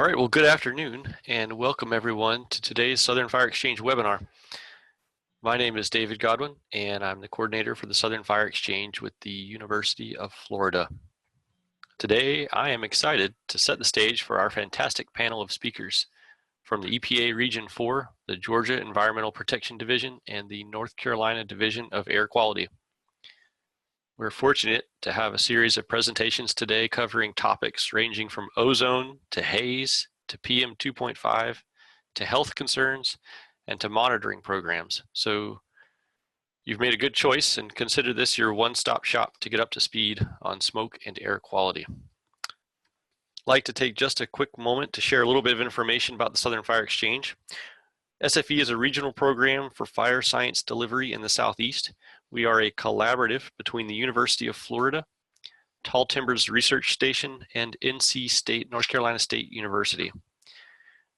All right, well, good afternoon and welcome everyone to today's Southern Fire Exchange webinar. My name is David Godwin and I'm the coordinator for the Southern Fire Exchange with the University of Florida. Today, I am excited to set the stage for our fantastic panel of speakers from the EPA Region 4, the Georgia Environmental Protection Division, and the North Carolina Division of Air Quality. We're fortunate to have a series of presentations today covering topics ranging from ozone to haze to PM25 to health concerns and to monitoring programs. So you've made a good choice and consider this your one-stop shop to get up to speed on smoke and air quality. I'd like to take just a quick moment to share a little bit of information about the Southern Fire Exchange. SFE is a regional program for fire science delivery in the Southeast. We are a collaborative between the University of Florida, Tall Timbers Research Station, and NC State, North Carolina State University.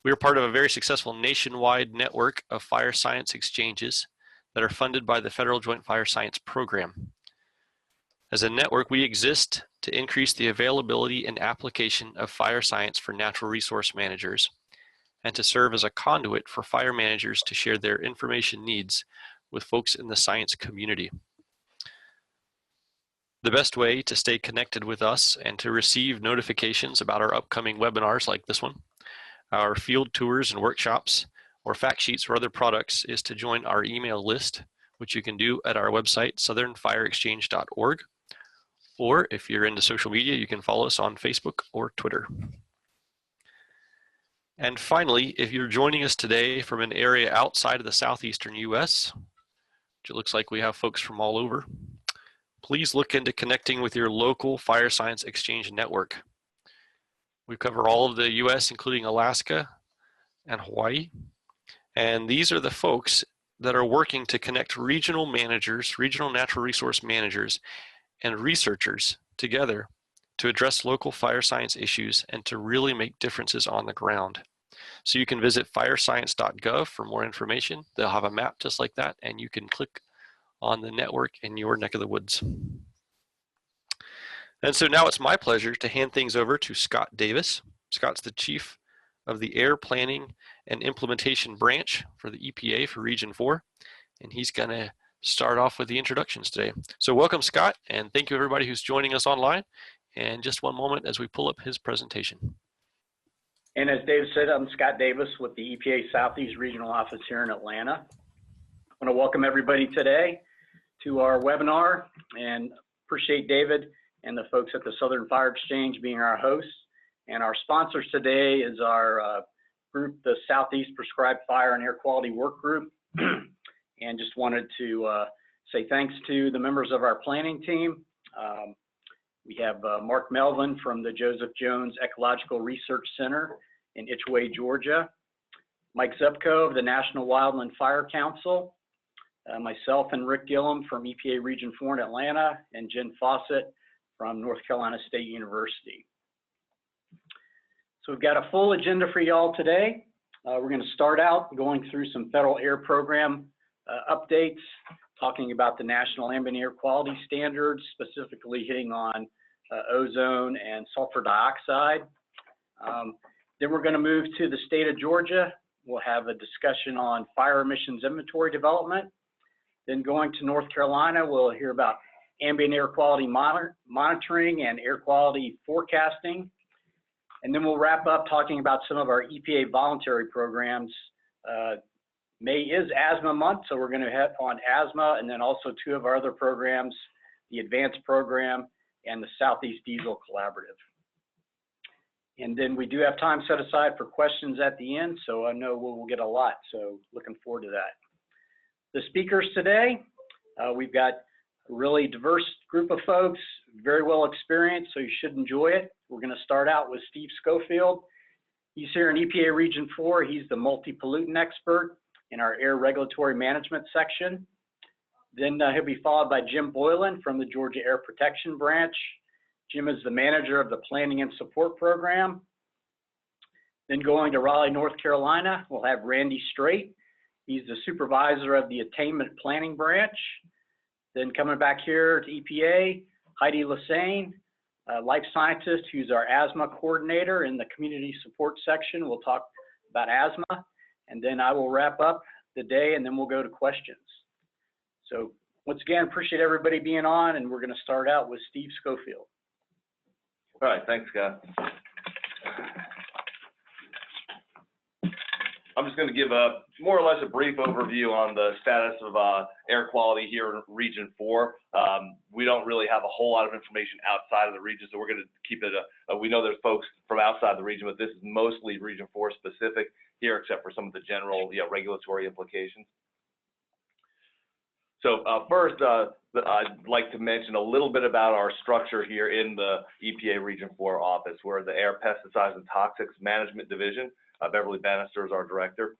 We are part of a very successful nationwide network of fire science exchanges that are funded by the Federal Joint Fire Science Program. As a network, we exist to increase the availability and application of fire science for natural resource managers and to serve as a conduit for fire managers to share their information needs with folks in the science community. The best way to stay connected with us and to receive notifications about our upcoming webinars like this one, our field tours and workshops, or fact sheets or other products is to join our email list, which you can do at our website, southernfireexchange.org. Or if you're into social media, you can follow us on Facebook or Twitter. And finally, if you're joining us today from an area outside of the southeastern US, which it looks like we have folks from all over, please look into connecting with your local fire science exchange network. We cover all of the US, including Alaska and Hawaii. And these are the folks that are working to connect regional managers, regional natural resource managers, and researchers together to address local fire science issues and to really make differences on the ground. So you can visit firescience.gov for more information. They'll have a map just like that, and you can click on the network in your neck of the woods. And so now it's my pleasure to hand things over to Scott Davis. Scott's the Chief of the Air Planning and Implementation Branch for the EPA for Region 4, and he's going to start off with the introductions today. So welcome, Scott, and thank you everybody who's joining us online. And just one moment as we pull up his presentation. And as David said, I'm Scott Davis with the EPA Southeast Regional Office here in Atlanta. I want to welcome everybody today to our webinar and appreciate David and the folks at the Southern Fire Exchange being our hosts. And our sponsors today is our group, the Southeast Prescribed Fire and Air Quality Work Group. And just wanted to say thanks to the members of our planning team. We have Mark Melvin from the Joseph Jones Ecological Research Center in Itchway, Georgia. Mike Zupko of the National Wildland Fire Council. Myself and Rick Gillum from EPA Region 4 in Atlanta, and Jen Fawcett from North Carolina State University. So we've got a full agenda for y'all today. We're going to start out going through some federal air program updates, talking about the National Ambient Air Quality Standards, specifically hitting on ozone and sulfur dioxide. Then we're going to move to the state of Georgia. We'll have a discussion on fire emissions inventory development. Then going to North Carolina, we'll hear about ambient air quality monitoring and air quality forecasting. And then we'll wrap up talking about some of our EPA voluntary programs. May is asthma month, so we're going to hit on asthma, and then also two of our other programs, the Advanced Program and the Southeast Diesel Collaborative. And then we do have time set aside for questions at the end, so I know we'll get a lot, so looking forward to that. The speakers today, we've got a really diverse group of folks, very well experienced, so you should enjoy it. We're going to start out with Steve Scofield. He's here in EPA Region 4. He's the multi-pollutant expert in our air regulatory management section. Then he'll be followed by Jim Boylan from the Georgia Air Protection Branch. Jim is the manager of the Planning and Support Program. Then going to Raleigh, North Carolina, we'll have Randy Strait. He's the supervisor of the Attainment Planning Branch. Then coming back here to EPA, Heidi Lesane life scientist who's our asthma coordinator in the community support section. We'll talk about asthma, and then I will wrap up the day, and then we'll go to questions. So once again, appreciate everybody being on, and we're going to start out with Steve Scofield. All right, thanks, Scott. I'm just going to give a more or less a brief overview on the status of air quality here in Region 4. We don't really have a whole lot of information outside of the region, so we're going to keep it, we know there's folks from outside the region, but this is mostly Region 4 specific here, except for some of the general regulatory implications. So first, I'd like to mention a little bit about our structure here in the EPA Region 4 office. We're the Air Pesticides and Toxics Management Division. Beverly Bannister is our director.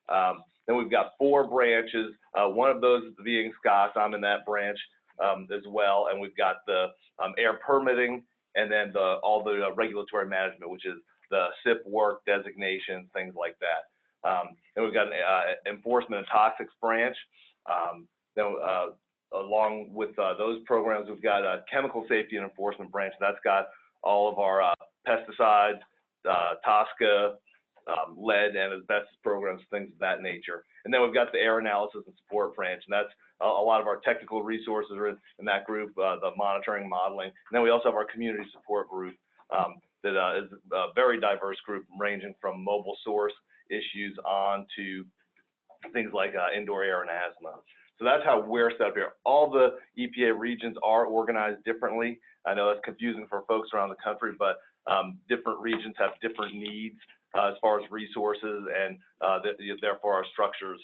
Then we've got 4 branches. One of those being Scott's. I'm in that branch as well. And we've got the air permitting, and then all the regulatory management, which is the SIP work, designations, things like that. Then we've got an enforcement and toxics branch. Then along with those programs, we've got a chemical safety and enforcement branch. That's got all of our pesticides, TSCA, lead and asbestos programs, things of that nature. And then we've got the air analysis and support branch, and that's a lot of our technical resources are in that group, the monitoring, modeling. And then we also have our community support group that is a very diverse group, ranging from mobile source issues on to things like indoor air and asthma. So that's how we're set up here. All the EPA regions are organized differently. I know that's confusing for folks around the country, but different regions have different needs as far as resources, and therefore our structures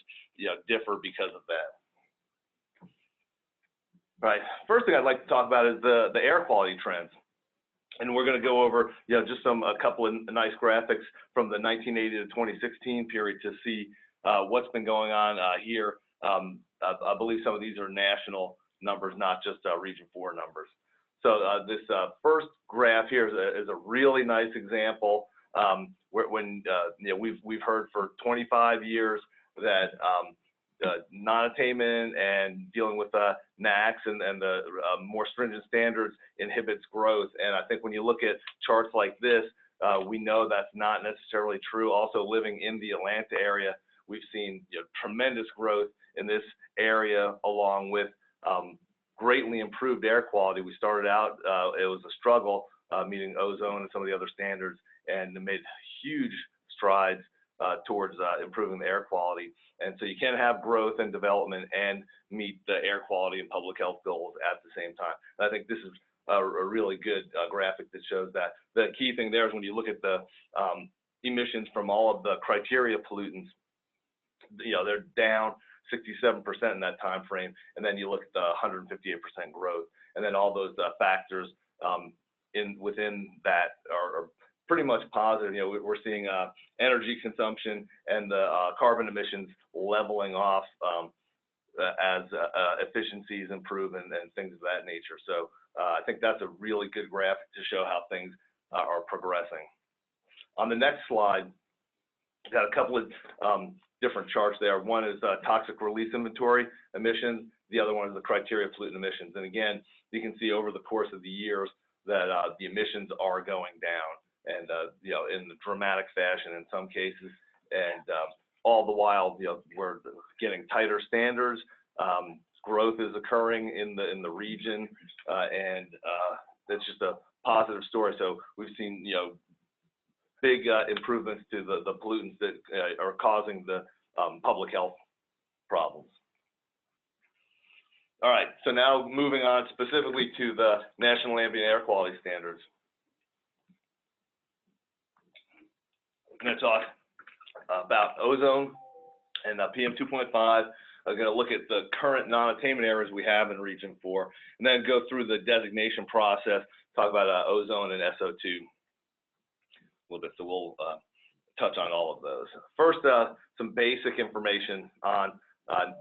differ because of that. Right. First thing I'd like to talk about is the air quality trends. And we're going to go over just a couple of nice graphics from the 1980 to 2016 period to see what's been going on here. I believe some of these are national numbers, not just Region 4 numbers. So this first graph here is a really nice example. When we've heard for 25 years that nonattainment and dealing with NACs and the more stringent standards inhibits growth. And I think when you look at charts like this, we know that's not necessarily true. Also, living in the Atlanta area, we've seen tremendous growth in this area, along with greatly improved air quality. We started out, it was a struggle meeting ozone and some of the other standards, and made huge strides towards improving the air quality. And so you can't have growth and development and meet the air quality and public health goals at the same time. And I think this is a really good graphic that shows that. The key thing there is when you look at the emissions from all of the criteria pollutants, they're down 67% in that time frame, and then you look at the 158% growth, and then all those factors within that are pretty much positive. We're seeing energy consumption and the carbon emissions leveling off as efficiencies improve and things of that nature. So I think that's a really good graphic to show how things are progressing. On the next slide, we've got a couple of different charts there. One is toxic release inventory emissions. The other one is the criteria pollutant emissions. And again, you can see over the course of the years that the emissions are going down, and in a dramatic fashion in some cases. And all the while, we're getting tighter standards. Growth is occurring in the region, and it's just a positive story. So we've seen big improvements to the pollutants that are causing the public health problems. All right, so now moving on specifically to the National Ambient Air Quality Standards. I'm going to talk about ozone and PM25. I'm going to look at the current non-attainment areas we have in Region 4, and then go through the designation process, talk about ozone and SO2 a little bit. So we'll touch on all of those. First, some basic information on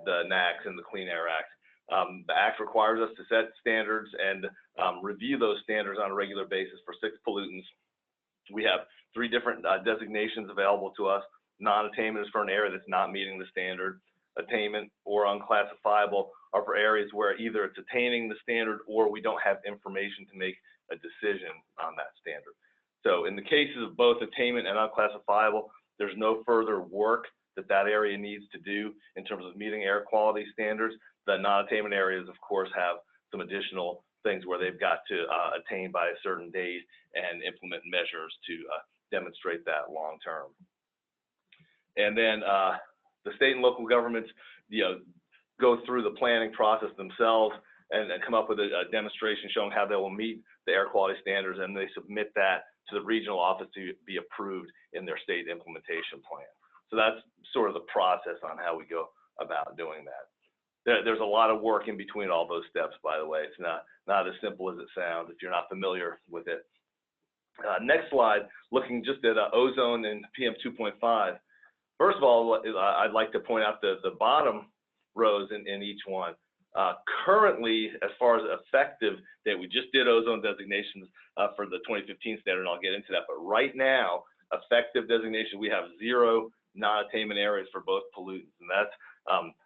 the NACs and the Clean Air Act. The Act requires us to set standards and review those standards on a regular basis for 6 pollutants. We have 3 different designations available to us. Non-attainment is for an area that's not meeting the standard. Attainment or unclassifiable are for areas where either it's attaining the standard or we don't have information to make a decision on that standard. So in the cases of both attainment and unclassifiable, there's no further work that area needs to do in terms of meeting air quality standards. The non-attainment areas, of course, have some additional things where they've got to attain by a certain date and implement measures to demonstrate that long term. And then the state and local governments, go through the planning process themselves and come up with a demonstration showing how they will meet the air quality standards, and they submit that to the regional office to be approved in their state implementation plan. So that's sort of the process on how we go about doing that. There's a lot of work in between all those steps, by the way. It's not as simple as it sounds if you're not familiar with it. Next slide, looking just at ozone and PM2.5. First of all, I'd like to point out the bottom rows in each one. Currently, as far as effective date, we just did ozone designations for the 2015 standard, and I'll get into that. But right now, effective designation, we have 0 non-attainment areas for both pollutants, and that's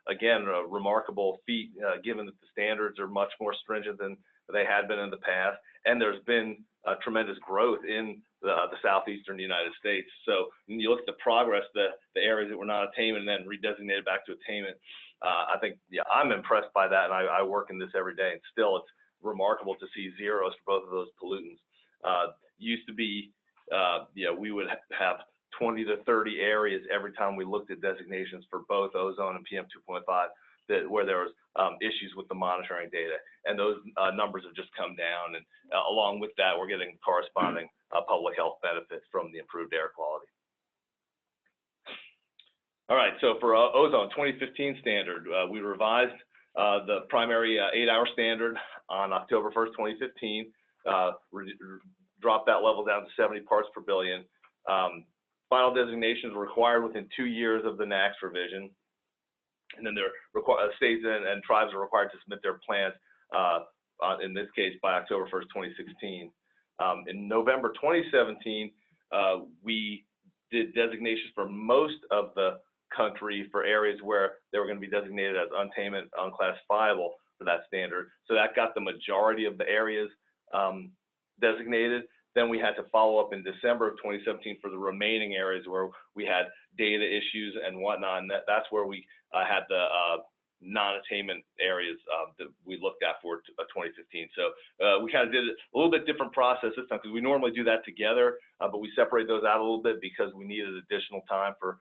again a remarkable feat given that the standards are much more stringent than they had been in the past, and there's been tremendous growth in the southeastern United States. So when you look at the progress, the areas that were not attainment and then redesignated back to attainment, I think I'm impressed by that, and I work in this every day, and still it's remarkable to see zeros for both of those pollutants. Used to be, we would have 20 to 30 areas every time we looked at designations for both ozone and PM2.5 where there was issues with the monitoring data, and those numbers have just come down, and along with that, we're getting corresponding public health benefits from the improved air quality. All right, so for ozone 2015 standard, we revised the primary 8-hour standard on October 1st, 2015, dropped that level down to 70 parts per billion. Final designations were required within 2 years of the NAAQS revision, and then states and tribes are required to submit their plans, in this case, by October 1st, 2016. In November 2017, we did designations for most of the country for areas where they were going to be designated as untainment, unclassifiable for that standard. So that got the majority of the areas designated. Then we had to follow up in December of 2017 for the remaining areas where we had data issues and whatnot, and that's where we had the non-attainment areas that we looked at for 2015. So we kind of did a little bit different process this time, because we normally do that together, but we separate those out a little bit because we needed additional time for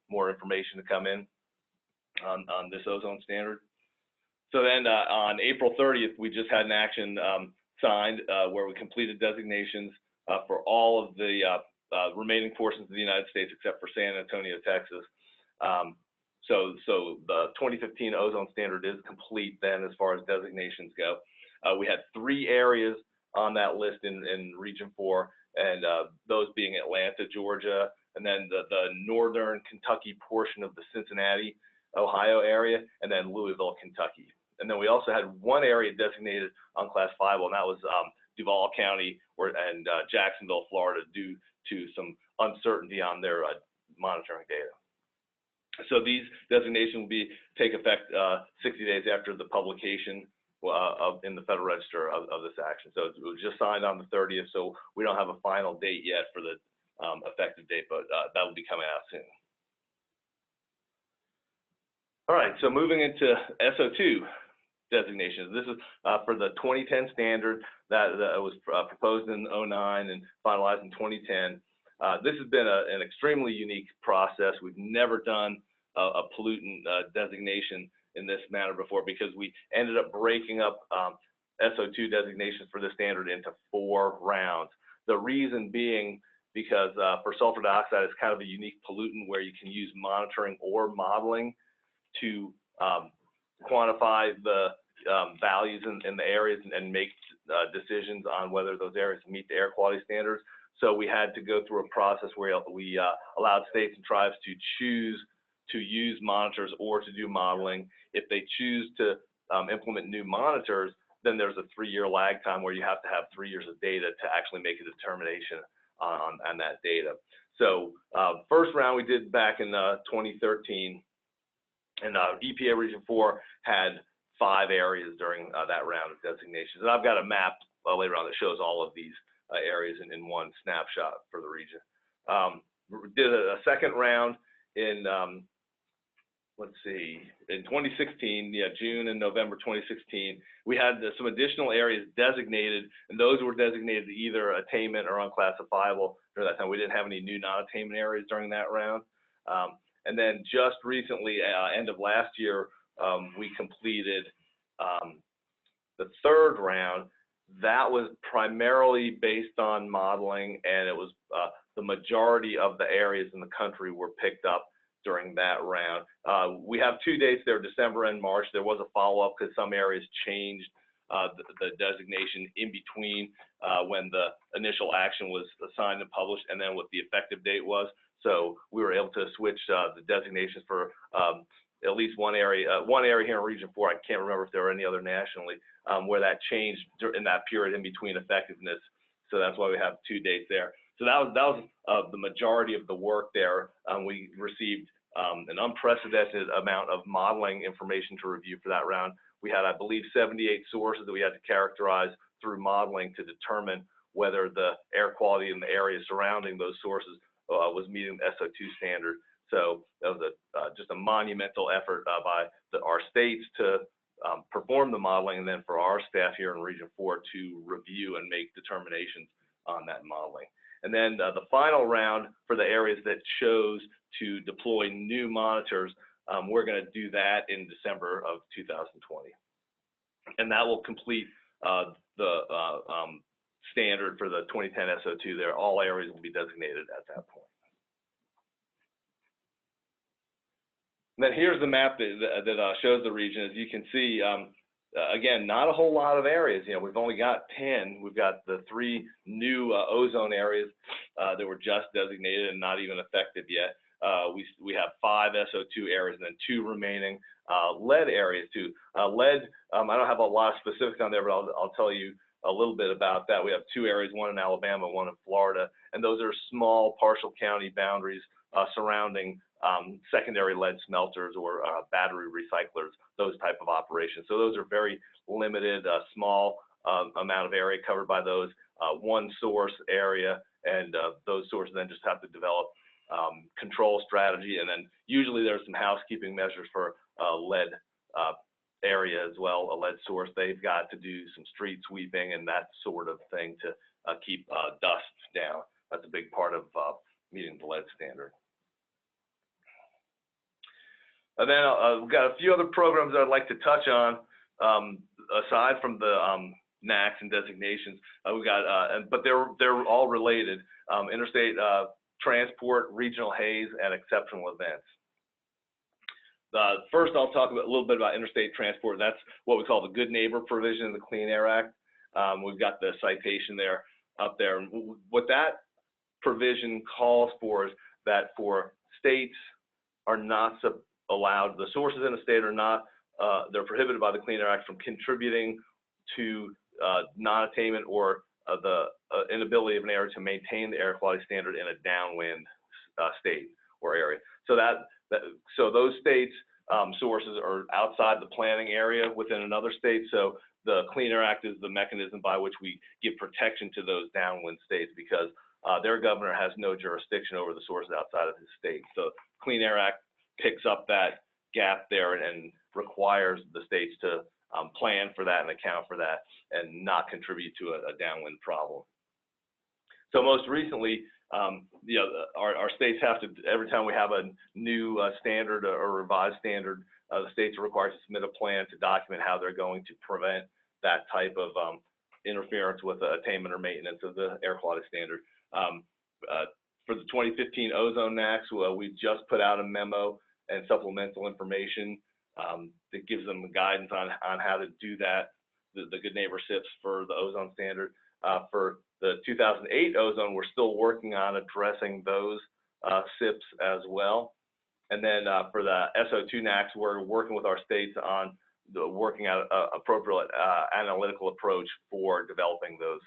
more information to come in on this ozone standard. So then on April 30th, we just had an action signed where we completed designations for all of the remaining portions of the United States except for San Antonio, Texas. So the 2015 ozone standard is complete then as far as designations go. We had 3 areas on that list in Region 4, and those being Atlanta, Georgia, and then the northern Kentucky portion of the Cincinnati, Ohio area, and then Louisville, Kentucky. And then we also had 1 area designated unclassifiable, and that was Duval County and Jacksonville, Florida, due to some uncertainty on their monitoring data. So these designations will take effect 60 days after the publication in the Federal Register of this action. So it was just signed on the 30th, so we don't have a final date yet for the effective date, but that will be coming out soon. All right, so moving into SO2 designations. This is for the 2010 standard that was proposed in 2009 and finalized in 2010. This has been an extremely unique process. We've never done a pollutant designation in this manner before, because we ended up breaking up SO2 designations for this standard into 4 rounds. The reason being because for sulfur dioxide, it's kind of a unique pollutant where you can use monitoring or modeling to quantify the values in the areas and make decisions on whether those areas meet the air quality standards. So we had to go through a process where we allowed states and tribes to choose to use monitors or to do modeling. If they choose to implement new monitors, then there's a 3-year lag time where you have to have 3 years of data to actually make a determination on that data. So first round we did back in 2013, and EPA Region 4 had 5 areas during that round of designations. And I've got a map later on that shows all of these areas in one snapshot for the region. We did a second round in, let's see, in 2016, yeah, June and November 2016, we had some additional areas designated, and those were designated either attainment or unclassifiable. During that time, we didn't have any new non-attainment areas during that round. And then just recently, end of last year, we completed the third round. That was primarily based on modeling, and it was the majority of the areas in the country were picked up during that round. We have 2 dates there, December and March. There was a follow-up because some areas changed the designation in between when the initial action was assigned and published and then what the effective date was. So we were able to switch the designations for at least one area here in Region 4. I can't remember if there were any other nationally where that changed in that period in between effectiveness. So that's why we have 2 dates there. So that was the majority of the work there. We received an unprecedented amount of modeling information to review for that round. We had, I believe, 78 sources that we had to characterize through modeling to determine whether the air quality in the area surrounding those sources was meeting the SO2 standard. So that was just a monumental effort by our states to perform the modeling, and then for our staff here in Region 4 to review and make determinations on that modeling. And then the final round for the areas that chose to deploy new monitors, we're going to do that in December of 2020. And that will complete the standard for the 2010 SO2 there. All areas will be designated at that point. And then here's the map that shows the region. As you can see, again, not a whole lot of areas. You know, we've only got 10. We've got the 3 new ozone areas that were just designated and not even effective yet. We have 5 SO2 areas and then 2 remaining lead areas too. Lead, I don't have a lot of specifics on there, but I'll tell you a little bit about that. We have 2 areas, one in Alabama, one in Florida, and those are small partial county boundaries surrounding secondary lead smelters or battery recyclers, those type of operations. So those are very limited, small amount of area covered by those, one source area, and those sources then just have to develop control strategy, and then usually there's some housekeeping measures for lead area as well, a lead source. They've got to do some street sweeping and that sort of thing to keep dust down. That's a big part of meeting the lead standard. And then we've got a few other programs that I'd like to touch on, aside from the NACs and designations. We've got, but they're all related: interstate transport, regional haze, and exceptional events. First, I'll talk a little bit about interstate transport. That's what we call the Good Neighbor provision in the Clean Air Act. We've got the citation there up there. And what that provision calls for is that for states are not allowed, the sources in a state are not, they're prohibited by the Clean Air Act from contributing to non-attainment or the inability of an area to maintain the air quality standard in a downwind state or area. So so those states' sources are outside the planning area within another state. So the Clean Air Act is the mechanism by which we give protection to those downwind states, because their governor has no jurisdiction over the sources outside of his state. So Clean Air Act picks up that gap there and requires the states to plan for that and account for that and not contribute to a downwind problem. So most recently, you know, our states have to, every time we have a new standard or revised standard, the states are required to submit a plan to document how they're going to prevent that type of interference with attainment or maintenance of the air quality standard. For the 2015 ozone NACs, we just put out a memo and supplemental information that gives them guidance on how to do that, the Good Neighbor SIPs for the ozone standard. For the 2008 ozone, we're still working on addressing those SIPs as well. And then for the SO2 NACs, we're working with our states on working out an appropriate analytical approach for developing those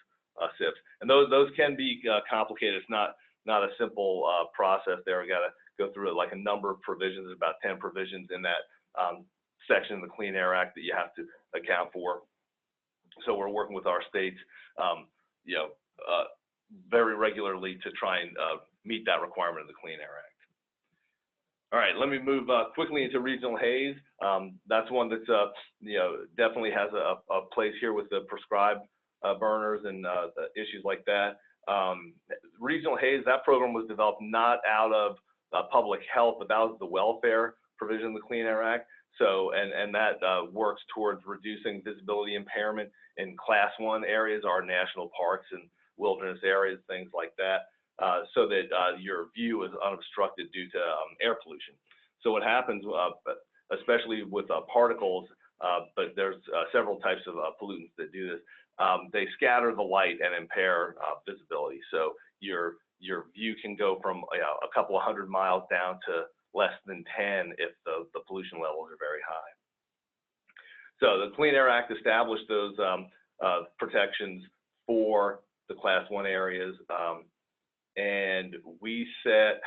SIPs. And those can be complicated. It's not a simple process there. We got to go through like a number of provisions. There's about 10 provisions in that section of the Clean Air Act that you have to account for. So we're working with our states, you know, very regularly to try and meet that requirement of the Clean Air Act. All right, let me move quickly into regional haze. That's one that's, you know, definitely has a place here with the prescribed burners and issues like that. Regional haze, that program was developed not out of public health, but that was the welfare provision of the Clean Air Act. So, and that works towards reducing visibility impairment in Class 1 areas, our national parks and wilderness areas, things like that, so that your view is unobstructed due to air pollution. So what happens, especially with particles, but there's several types of pollutants that do this, they scatter the light and impair visibility. So your view can go from a couple of 100 miles down to less than 10 if the pollution levels are very high. So the Clean Air Act established those protections for the Class 1 areas, and we set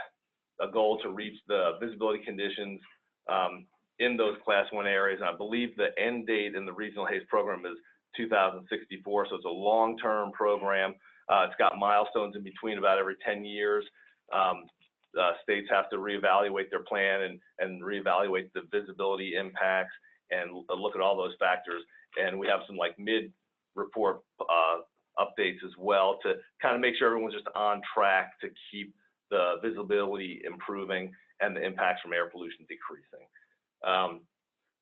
a goal to reach the visibility conditions in those Class 1 areas. And I believe the end date in the Regional Haze program is 2064, so it's a long-term program. It's got milestones in between about every 10 years. States have to reevaluate their plan and reevaluate the visibility impacts and look at all those factors. And we have some like mid-report updates as well to kind of make sure everyone's just on track to keep the visibility improving and the impacts from air pollution decreasing.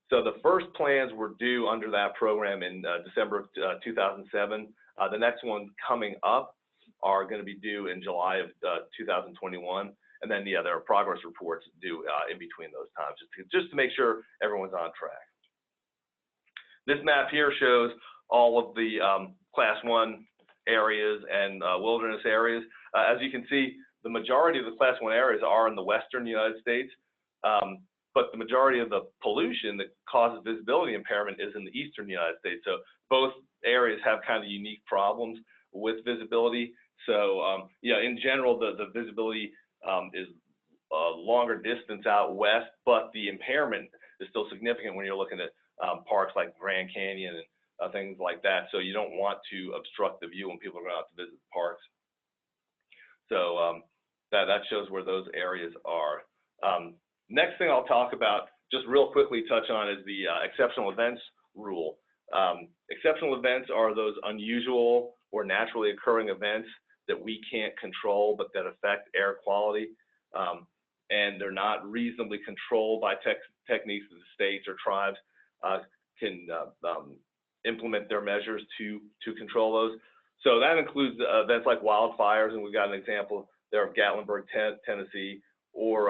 So the first plans were due under that program in December of 2007. The next one coming up are going to be due in July of 2021. And then, yeah, there are progress reports due in between those times, just to make sure everyone's on track. This map here shows all of the Class 1 areas and wilderness areas. As you can see, the majority of the Class 1 areas are in the western United States, but the majority of the pollution that causes visibility impairment is in the eastern United States. So both areas have kind of unique problems with visibility. So, yeah, in general, the visibility is a longer distance out west, but the impairment is still significant when you're looking at parks like Grand Canyon and things like that. So you don't want to obstruct the view when people are going out to visit the parks. So that shows where those areas are. Next thing I'll talk about, just real quickly touch on, is the exceptional events rule. Exceptional events are those unusual or naturally occurring events that we can't control but that affect air quality, and they're not reasonably controlled by techniques that the states or tribes can implement their measures to control those. So that includes events like wildfires, and we've got an example there of Gatlinburg, Tennessee, or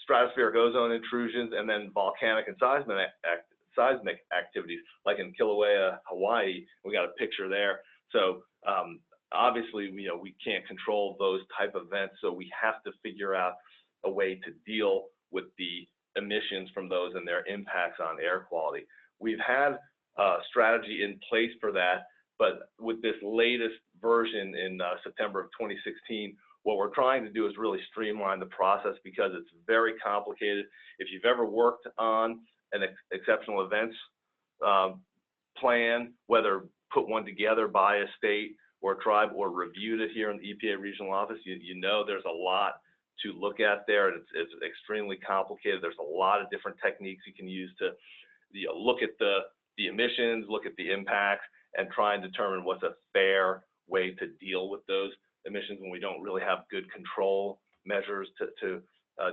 stratospheric ozone intrusions, and then volcanic and seismic activities, like in Kilauea, Hawaii. We got a picture there. So obviously, we can't control those type of events, so we have to figure out a way to deal with the emissions from those and their impacts on air quality. We've had a strategy in place for that, but with this latest version in September of 2016, what we're trying to do is really streamline the process because it's very complicated. If you've ever worked on an exceptional events plan, whether put one together by a state or a tribe or reviewed it here in the EPA regional office, you know there's a lot to look at there. It's extremely complicated. There's a lot of different techniques you can use to look at the emissions, look at the impacts, and try and determine what's a fair way to deal with those emissions when we don't really have good control measures to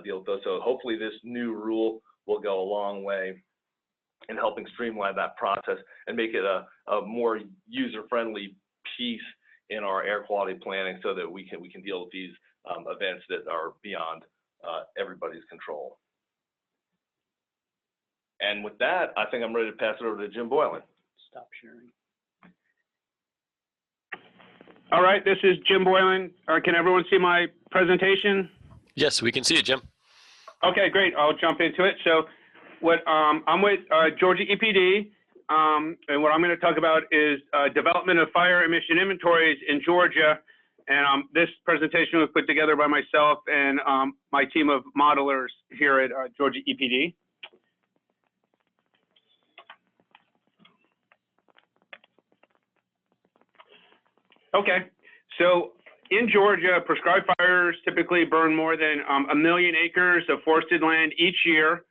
deal with those. So hopefully this new rule will go a long way in helping streamline that process and make it a more user-friendly piece in our air quality planning so that we can deal with these events that are beyond everybody's control. And with that, I think I'm ready to pass it over to Jim Boylan. Stop sharing. All right, this is Jim Boylan. Can everyone see my presentation? Yes, we can see it, Jim. Okay, great. I'll jump into it. So I'm with Georgia EPD, and what I'm going to talk about is development of fire emission inventories in Georgia. And this presentation was put together by myself and my team of modelers here at Georgia EPD. Okay, so in Georgia, prescribed fires typically burn more than 1 million acres of forested land each year.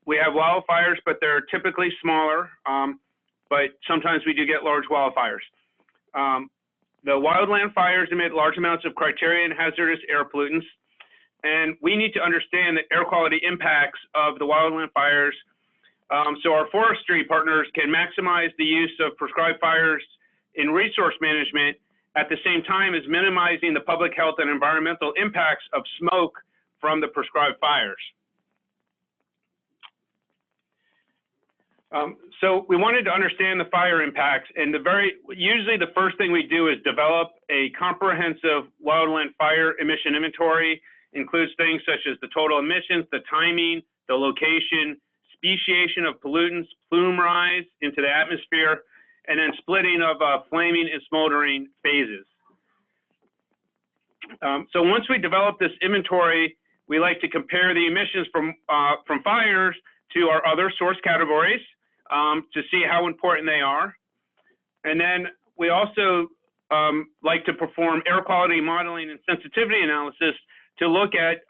We have wildfires, but they're typically smaller, but sometimes we do get large wildfires. The wildland fires emit large amounts of criterion hazardous air pollutants, and we need to understand the air quality impacts of the wildland fires so our forestry partners can maximize the use of prescribed fires in resource management at the same time as minimizing the public health and environmental impacts of smoke from the prescribed fires. So we wanted to understand the fire impacts, and usually the first thing we do is develop a comprehensive wildland fire emission inventory. Includes things such as the total emissions, the timing, the location, speciation of pollutants, plume rise into the atmosphere, and then splitting of flaming and smoldering phases. So once we develop this inventory, we like to compare the emissions from fires to our other source categories to see how important they are. And then we also like to perform air quality modeling and sensitivity analysis to look at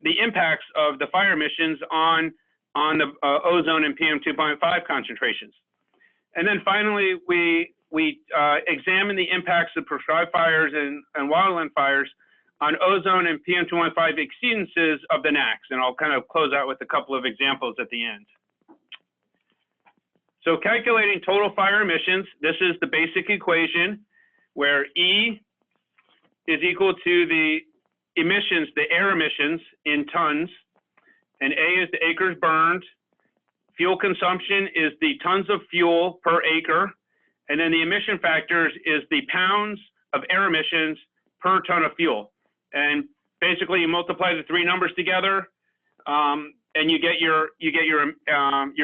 the impacts of the fire emissions on the ozone and PM25 concentrations. And then finally, we examine the impacts of prescribed fires and wildland fires on ozone and PM25 exceedances of the NACs. And I'll kind of close out with a couple of examples at the end. So calculating total fire emissions, this is the basic equation where E is equal to the emissions, the air emissions in tons, and A is the acres burned. Fuel consumption is the tons of fuel per acre, and then the emission factors is the pounds of air emissions per ton of fuel. And basically, you multiply the three numbers together, and you get your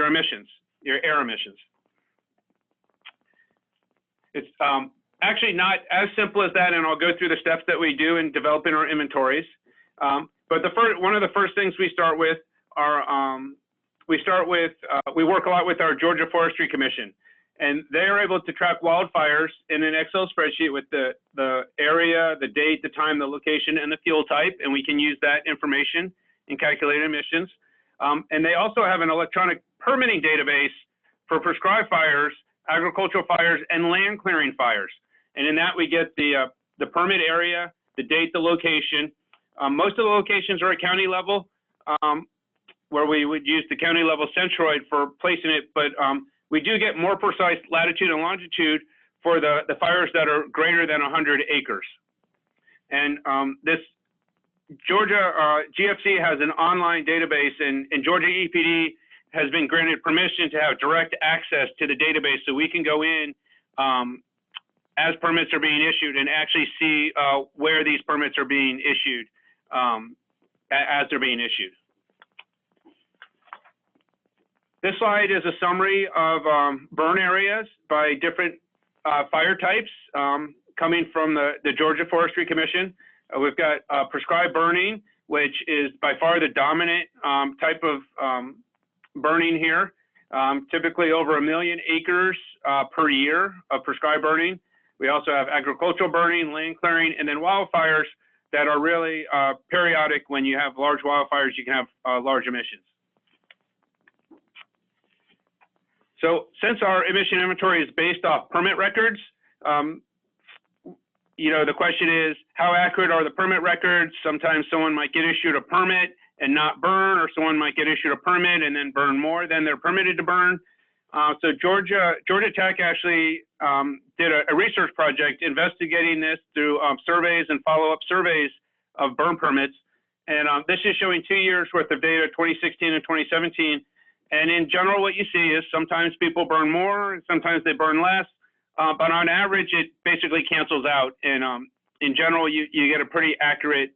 emissions, your air emissions. It's actually not as simple as that, and I'll go through the steps that we do in developing our inventories. But one of the first things we start with are we work a lot with our Georgia Forestry Commission, and they are able to track wildfires in an Excel spreadsheet with the area, the date, the time, the location, and the fuel type, and we can use that information in calculating emissions. And they also have an electronic permitting database for prescribed fires, agricultural fires, and land clearing fires. And in that, we get the permit area, the date, the location. Most of the locations are at county level, where we would use the county level centroid for placing it, but we do get more precise latitude and longitude for the fires that are greater than 100 acres. And this Georgia GFC has an online database, and Georgia EPD has been granted permission to have direct access to the database, so we can go in as permits are being issued and actually see where these permits are being issued as they're being issued. This slide is a summary of burn areas by different fire types coming from the Georgia Forestry Commission. We've got prescribed burning, which is by far the dominant type of burning here. Typically over 1 million acres per year of prescribed burning. We also have agricultural burning, land clearing, and then wildfires that are really periodic. When you have large wildfires, you can have large emissions. So since our emission inventory is based off permit records, you know, the question is, how accurate are the permit records? Sometimes someone might get issued a permit and not burn, or someone might get issued a permit and then burn more than they're permitted to burn. So Georgia Tech actually did a research project investigating this through surveys and follow-up surveys of burn permits. And this is showing 2 years worth of data, 2016 and 2017. And in general, what you see is sometimes people burn more and sometimes they burn less. But on average, it basically cancels out. And in general, you get a pretty accurate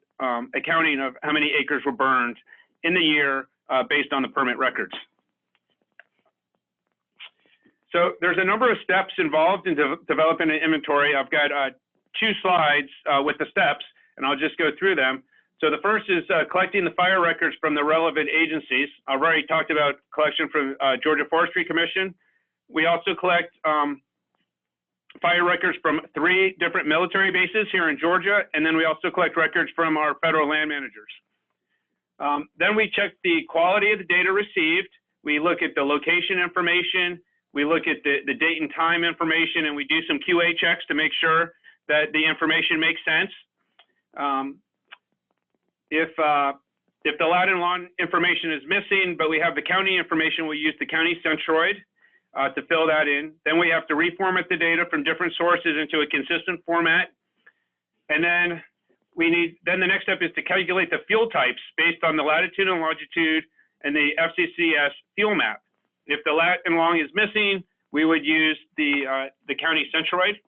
accounting of how many acres were burned in the year based on the permit records. So there's a number of steps involved in developing an inventory. I've got 2 slides with the steps, and I'll just go through them. So the first is collecting the fire records from the relevant agencies. I've already talked about collection from Georgia Forestry Commission. We also collect fire records from 3 different military bases here in Georgia, and then we also collect records from our federal land managers. Then we check the quality of the data received. We look at the location information. We look at the date and time information, and we do some QA checks to make sure that the information makes sense. If the lat and lawn information is missing, but we have the county information, we use the county centroid to fill that in. Then we have to reformat the data from different sources into a consistent format. And then the next step is to calculate the fuel types based on the latitude and longitude and the FCCS fuel map. If the lat and long is missing, we would use the county centroid.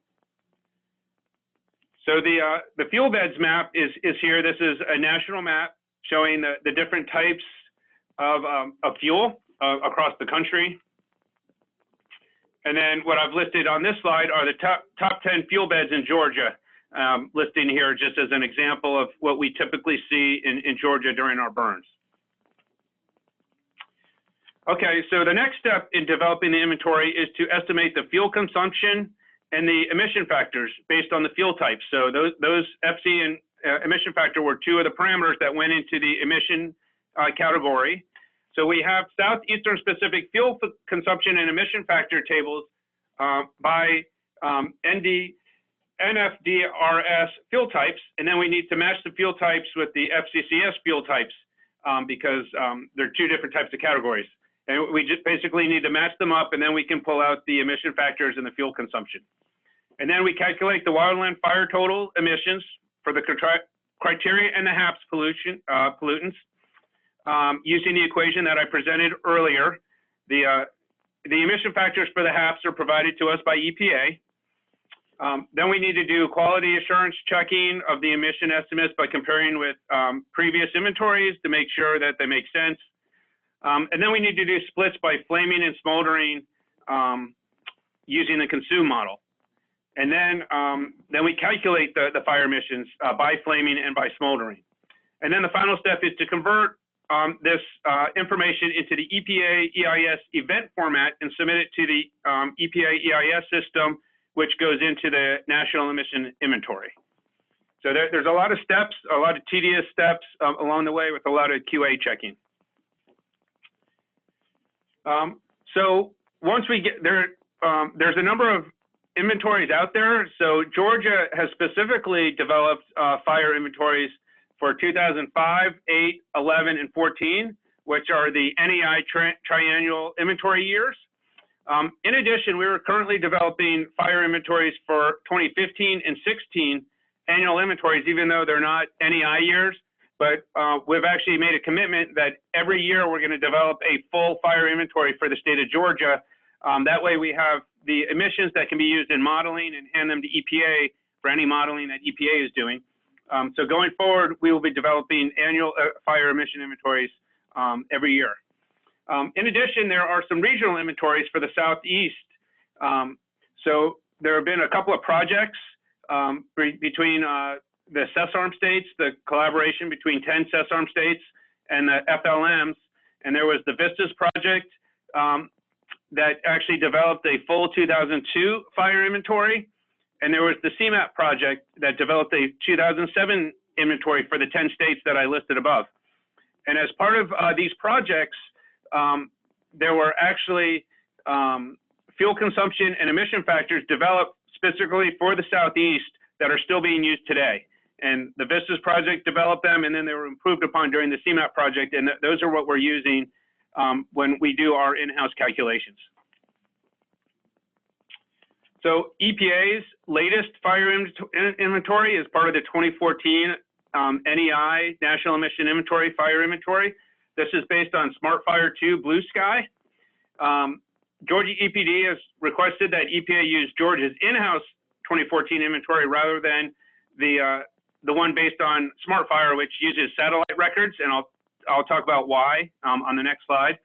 So the fuel beds map is here. This is a national map showing the different types of fuel across the country. And then what I've listed on this slide are the top 10 fuel beds in Georgia, listing here just as an example of what we typically see in Georgia during our burns. Okay, so the next step in developing the inventory is to estimate the fuel consumption and the emission factors based on the fuel types. So those FC and emission factor were 2 of the parameters that went into the emission category. So we have Southeastern specific fuel consumption and emission factor tables by NFDRS fuel types, and then we need to match the fuel types with the FCCS fuel types because they're 2 different types of categories. And we just basically need to match them up, and then we can pull out the emission factors and the fuel consumption. And then we calculate the wildland fire total emissions for the criteria and the HAPS pollutants using the equation that I presented earlier. The emission factors for the HAPS are provided to us by EPA. Then we need to do quality assurance checking of the emission estimates by comparing with previous inventories to make sure that they make sense. And then we need to do splits by flaming and smoldering using the consume model. And then we calculate the fire emissions by flaming and by smoldering. And then the final step is to convert this information into the EPA EIS event format and submit it to the EPA EIS system, which goes into the National Emission Inventory. So there's a lot of steps, a lot of tedious steps along the way with a lot of QA checking. So once we get there, there's a number of inventories out there. So Georgia has specifically developed fire inventories for 2005, 8, 11, and 14, which are the NEI triennial inventory years. In addition, we are currently developing fire inventories for 2015 and 16 annual inventories, even though they're not NEI years. But we've actually made a commitment that every year we're going to develop a full fire inventory for the state of Georgia. That way we have the emissions that can be used in modeling and hand them to EPA for any modeling that EPA is doing. So going forward, we will be developing annual fire emission inventories every year. In addition, there are some regional inventories for the Southeast. So there have been a couple of projects between the CESARM states, the collaboration between 10 CESARM states and the FLMs. And there was the VISTAS project that actually developed a full 2002 fire inventory. And there was the CMAP project that developed a 2007 inventory for the 10 states that I listed above. And as part of these projects, there were actually fuel consumption and emission factors developed specifically for the Southeast that are still being used today. And the VISTAS project developed them, and then they were improved upon during the CMAP project. And those are what we're using when we do our in-house calculations. So EPA's latest fire inventory is part of the 2014 NEI, National Emission Inventory, Fire Inventory. This is based on Smart Fire 2 Blue Sky. Georgia EPD has requested that EPA use Georgia's in-house 2014 inventory rather than the one based on Smart Fire, which uses satellite records, and I'll talk about why on the next slide.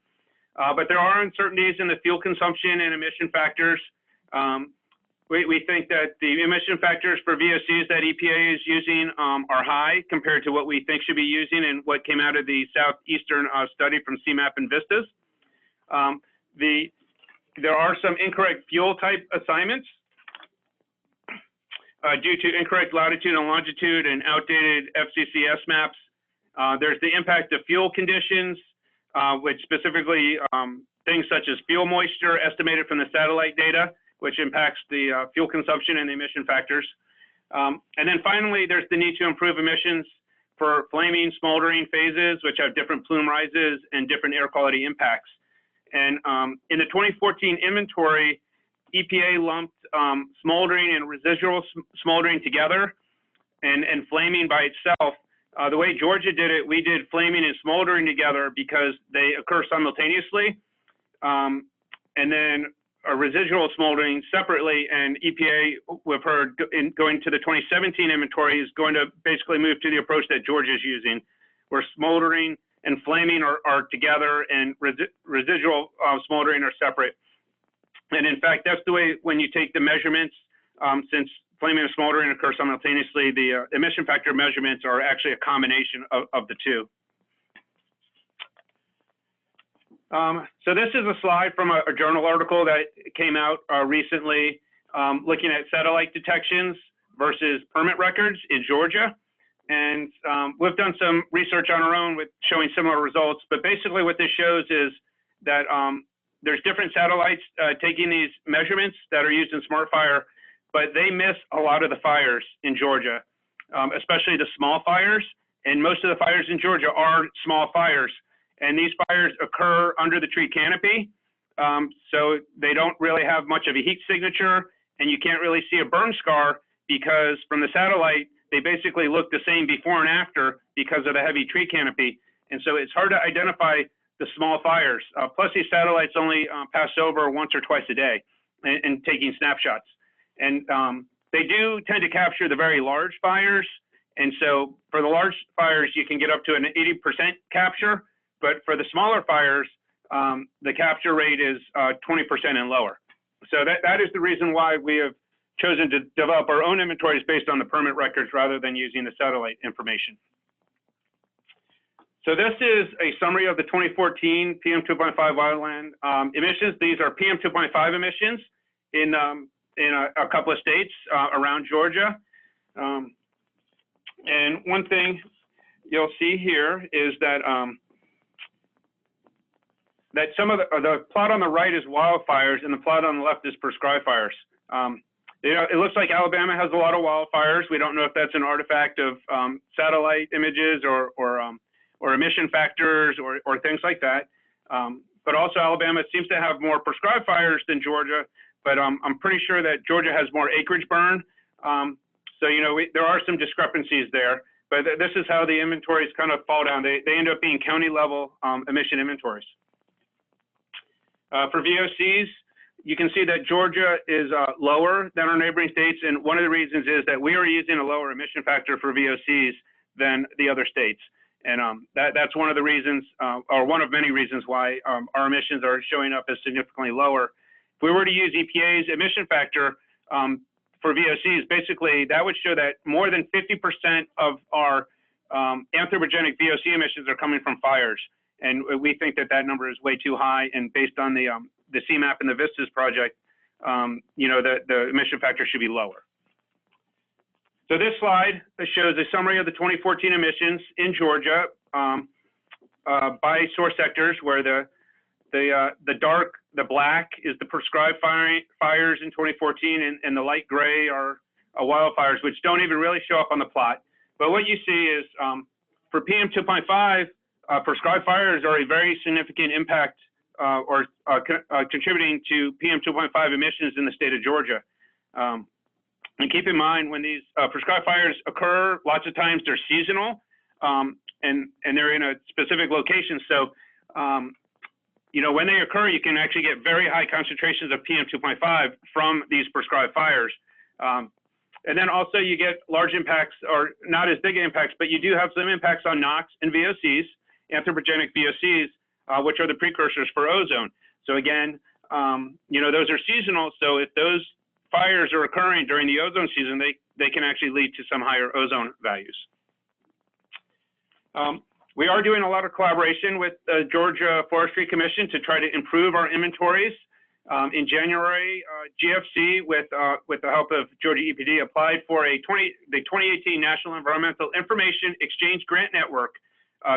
But there are uncertainties in the fuel consumption and emission factors. We think that the emission factors for VOCs that EPA is using are high compared to what we think should be using and what came out of the Southeastern study from CMAP and VISTAS. There are some incorrect fuel type assignments. due to incorrect latitude and longitude and outdated FCCS maps. There's the impact of fuel conditions, which specifically things such as fuel moisture estimated from the satellite data, which impacts the fuel consumption and the emission factors. And then finally, there's the need to improve emissions for flaming, smoldering phases, which have different plume rises and different air quality impacts. And in the 2014 inventory, EPA lumped smoldering and residual smoldering together and flaming by itself. The way Georgia did it, we did flaming and smoldering together because they occur simultaneously. And then a residual smoldering separately, and EPA, we've heard, in going to the 2017 inventory, is going to basically move to the approach that Georgia is using, where smoldering and flaming are together and residual smoldering are separate. And in fact, that's the way when you take the measurements, since flaming and smoldering occur simultaneously, the emission factor measurements are actually a combination of the two. So this is a slide from a journal article that came out recently, looking at satellite detections versus permit records in Georgia. And we've done some research on our own with showing similar results, but basically what this shows is that there's different satellites taking these measurements that are used in SmartFire, but they miss a lot of the fires in Georgia, especially the small fires. And most of the fires in Georgia are small fires. And these fires occur under the tree canopy, so they don't really have much of a heat signature, and you can't really see a burn scar because from the satellite, they basically look the same before and after because of the heavy tree canopy. And so it's hard to identify the small fires. Plus, these satellites only pass over once or twice a day and taking snapshots. And they do tend to capture the very large fires. And so for the large fires, you can get up to an 80% capture. But for the smaller fires, the capture rate is 20% and lower. So that is the reason why we have chosen to develop our own inventories based on the permit records rather than using the satellite information. So this is a summary of the 2014 PM2.5 wildland emissions. These are PM2.5 emissions in a couple of states around Georgia. And one thing you'll see here is that that some of the plot on the right is wildfires and the plot on the left is prescribed fires. You know, it looks like Alabama has a lot of wildfires. We don't know if that's an artifact of satellite images or emission factors or things like that. But also Alabama seems to have more prescribed fires than Georgia, but I'm pretty sure that Georgia has more acreage burn. So, you know, there are some discrepancies there, but this is how the inventories kind of fall down. They end up being county level emission inventories. For VOCs, you can see that Georgia is lower than our neighboring states, and one of the reasons is that we are using a lower emission factor for VOCs than the other states. And that's one of the reasons, or one of many reasons why our emissions are showing up as significantly lower. If we were to use EPA's emission factor for VOCs, basically that would show that more than 50% of our anthropogenic VOC emissions are coming from fires. And we think that that number is way too high. And based on the CMAP and the Vistas project, you know, the emission factor should be lower. So this slide shows a summary of the 2014 emissions in Georgia by source sectors, where the black is the prescribed fires in 2014, and the light gray are wildfires, which don't even really show up on the plot. But what you see is for PM2.5, prescribed fires are a very significant impact contributing to PM2.5 emissions in the state of Georgia. And keep in mind, when these prescribed fires occur, lots of times they're seasonal and they're in a specific location. So, you know, when they occur, you can actually get very high concentrations of PM2.5 from these prescribed fires. And then also you get large impacts, or not as big impacts, but you do have some impacts on NOx and VOCs, anthropogenic VOCs, which are the precursors for ozone. So again, you know, those are seasonal. So if those fires are occurring during the ozone season, they can actually lead to some higher ozone values. We are doing a lot of collaboration with the Georgia Forestry Commission to try to improve our inventories. In January, GFC, with the help of Georgia EPD, applied for the 2018 National Environmental Information Exchange Grant Network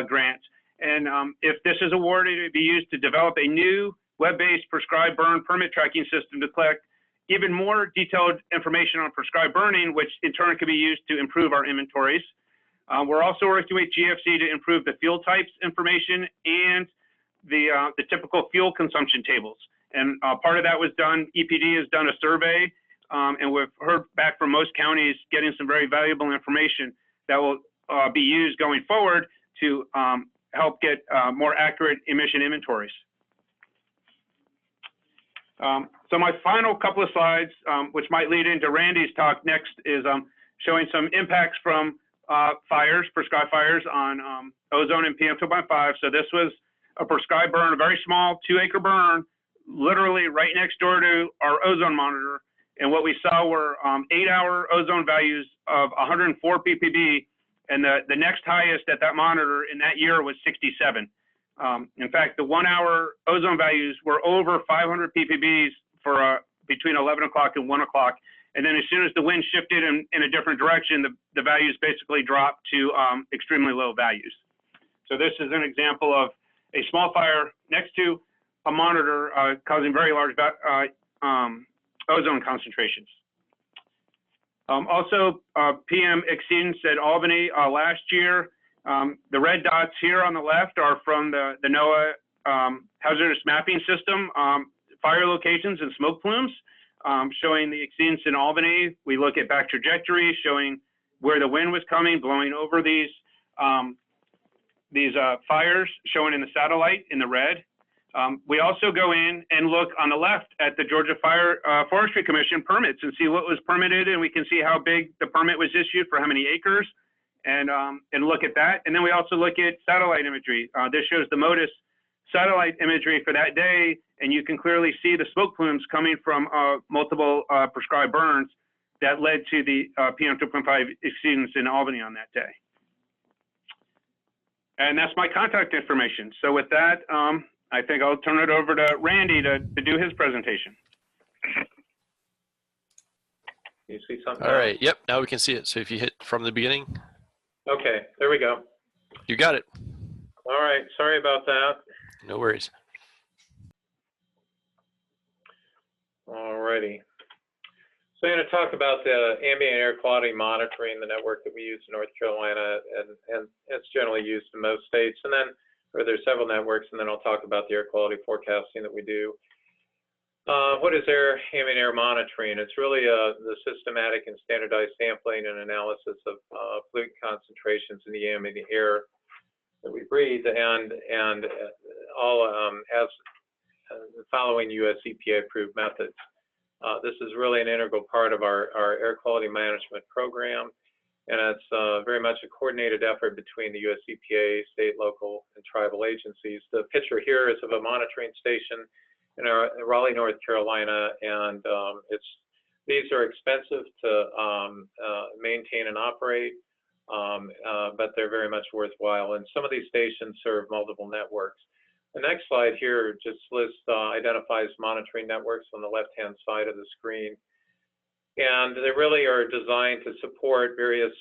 grant. And if this is awarded, it would be used to develop a new web-based prescribed burn permit tracking system to collect even more detailed information on prescribed burning, which in turn could be used to improve our inventories. We're also working with GFC to improve the fuel types information and the typical fuel consumption tables. And part of that was done, EPD has done a survey, and we've heard back from most counties getting some very valuable information that will be used going forward to help get more accurate emission inventories. So my final couple of slides, which might lead into Randy's talk next, is showing some impacts from fires, prescribed fires on ozone and PM25. So this was a prescribed burn, a very small 2-acre burn, literally right next door to our ozone monitor. And what we saw were 8-hour ozone values of 104 ppb, and the next highest at that monitor in that year was 67. In fact, the 1-hour ozone values were over 500 ppbs for between 11 o'clock and 1 o'clock. And then as soon as the wind shifted in a different direction, the values basically dropped to extremely low values. So this is an example of a small fire next to a monitor causing very large ozone concentrations. Also, PM exceedance at Albany last year. The red dots here on the left are from the NOAA hazardous mapping system, fire locations and smoke plumes, showing the exceedance in Albany. We look at back trajectory, showing where the wind was coming, blowing over these fires, shown in the satellite in the red. We also go in and look on the left at the Georgia Forestry Commission permits and see what was permitted, and we can see how big the permit was issued for how many acres, and look at that. And then we also look at satellite imagery. This shows the MODIS satellite imagery for that day, and you can clearly see the smoke plumes coming from multiple prescribed burns that led to the PM25 exceedance in Albany on that day. And that's my contact information. So with that, I think I'll turn it over to Randy to do his presentation. You see something? All right. Yep. Now we can see it. So if you hit from the beginning. Okay. There we go. You got it. All right. Sorry about that. No worries. All righty. So I'm going to talk about the ambient air quality monitoring, the network that we use in North Carolina, and it's generally used in most states. And then, or there's several networks, and then I'll talk about the air quality forecasting that we do. What is ambient air monitoring? It's really the systematic and standardized sampling and analysis of pollutant concentrations in the ambient air that we breathe, and all as following US EPA approved methods. This is really an integral part of our air quality management program, and it's very much a coordinated effort between the US EPA, state, local, and tribal agencies. The picture here is of a monitoring station in Raleigh, North Carolina, and these are expensive to maintain and operate, but they're very much worthwhile. And some of these stations serve multiple networks. The next slide here just identifies monitoring networks on the left-hand side of the screen. And they really are designed to support various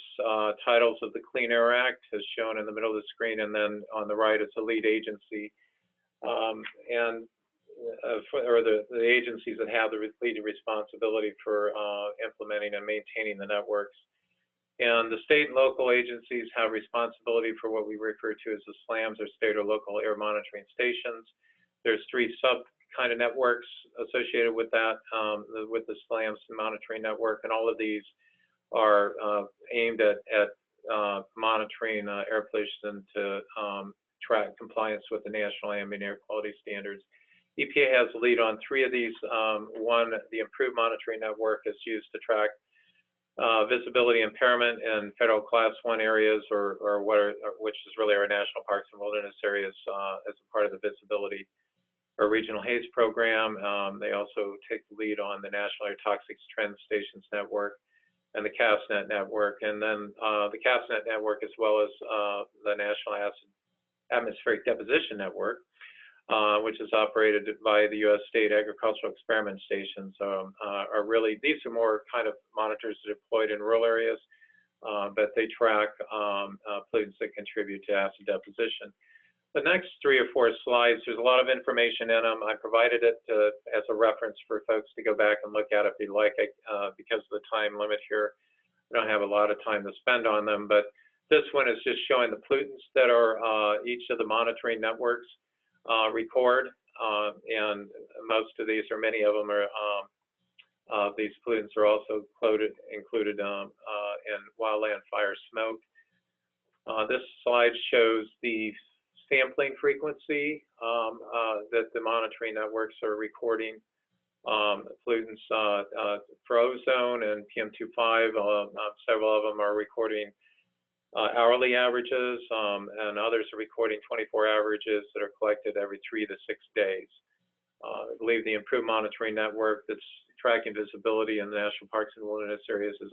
titles of the Clean Air Act, as shown in the middle of the screen, and then on the right it's a lead agency, or the agencies that have the lead responsibility for implementing and maintaining the networks. And the state and local agencies have responsibility for what we refer to as the SLAMs, or state or local air monitoring stations. There's 3 sub kind of networks associated with that, with the SLAMs monitoring network, and all of these are aimed at monitoring air pollution to track compliance with the National Ambient Air Quality Standards. EPA has the lead on 3 of these. One, the Improved Monitoring Network, is used to track visibility impairment in federal class 1 areas, which is really our national parks and wilderness areas, as a part of the visibility or regional Haze program. They also take the lead on the National Air Toxics Trend Stations Network and the CASNet network, and then the CASNet network, as well as the National Atmospheric Deposition Network. which is operated by the U.S. State Agricultural Experiment Stations, are really, these are more kind of monitors deployed in rural areas, but they track pollutants that contribute to acid deposition. The next 3 or 4 slides, there's a lot of information in them. I provided it as a reference for folks to go back and look at if they'd like. Because of the time limit here, I don't have a lot of time to spend on them, but this one is just showing the pollutants that are each of the monitoring networks record, and most of these, or many of them, are these pollutants are also included in wildland fire smoke. This slide shows the sampling frequency that the monitoring networks are recording pollutants for ozone and PM25. Several of them are recording hourly averages, and others are recording 24 averages that are collected every 3 to 6 days. I believe the improved monitoring network that's tracking visibility in the national parks and wilderness areas is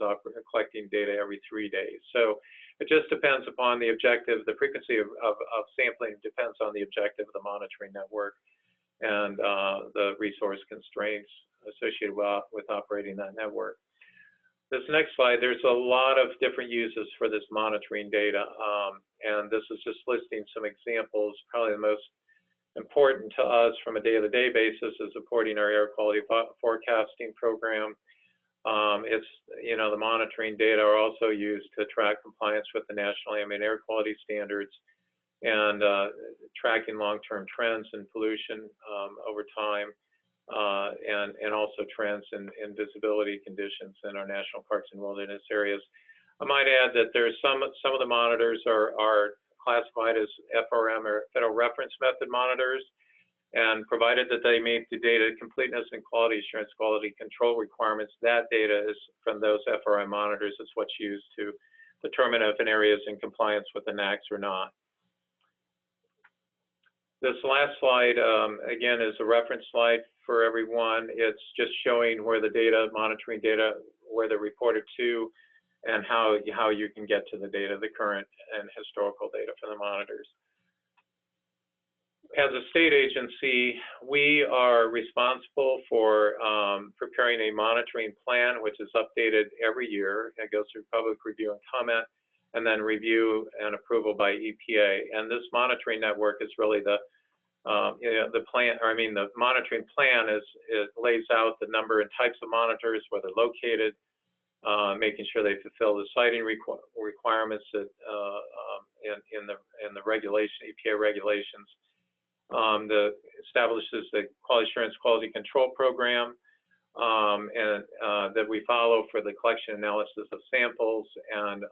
collecting data every 3 days. So it just depends upon the objective. The frequency of sampling depends on the objective of the monitoring network and the resource constraints associated with operating that network. This next slide, there's a lot of different uses for this monitoring data, and this is just listing some examples. Probably the most important to us from a day-to-day basis is supporting our air quality forecasting program. It's, the monitoring data are also used to track compliance with the National Ambient Air Quality Standards and tracking long-term trends in pollution over time, and also trends in visibility conditions in our national parks and wilderness areas. I might add that there's some of the monitors are classified as FRM, or Federal Reference Method monitors, and provided that they meet the data completeness and quality assurance, quality control requirements, that data is from those FRM monitors is what's used to determine if an area is in compliance with the NAAQS or not. This last slide, again, is a reference slide for everyone. It's just showing where the data, monitoring data, where they're reported to, and how you can get to the data, the current and historical data for the monitors. As a state agency, we are responsible for preparing a monitoring plan, which is updated every year. It goes through public review and comment, and then review and approval by EPA. And this monitoring network is really the monitoring plan it lays out the number and types of monitors, where they're located, making sure they fulfill the siting requirements that in the regulation, EPA regulations. Establishes the quality assurance, quality control program, and that we follow for the collection analysis of samples, and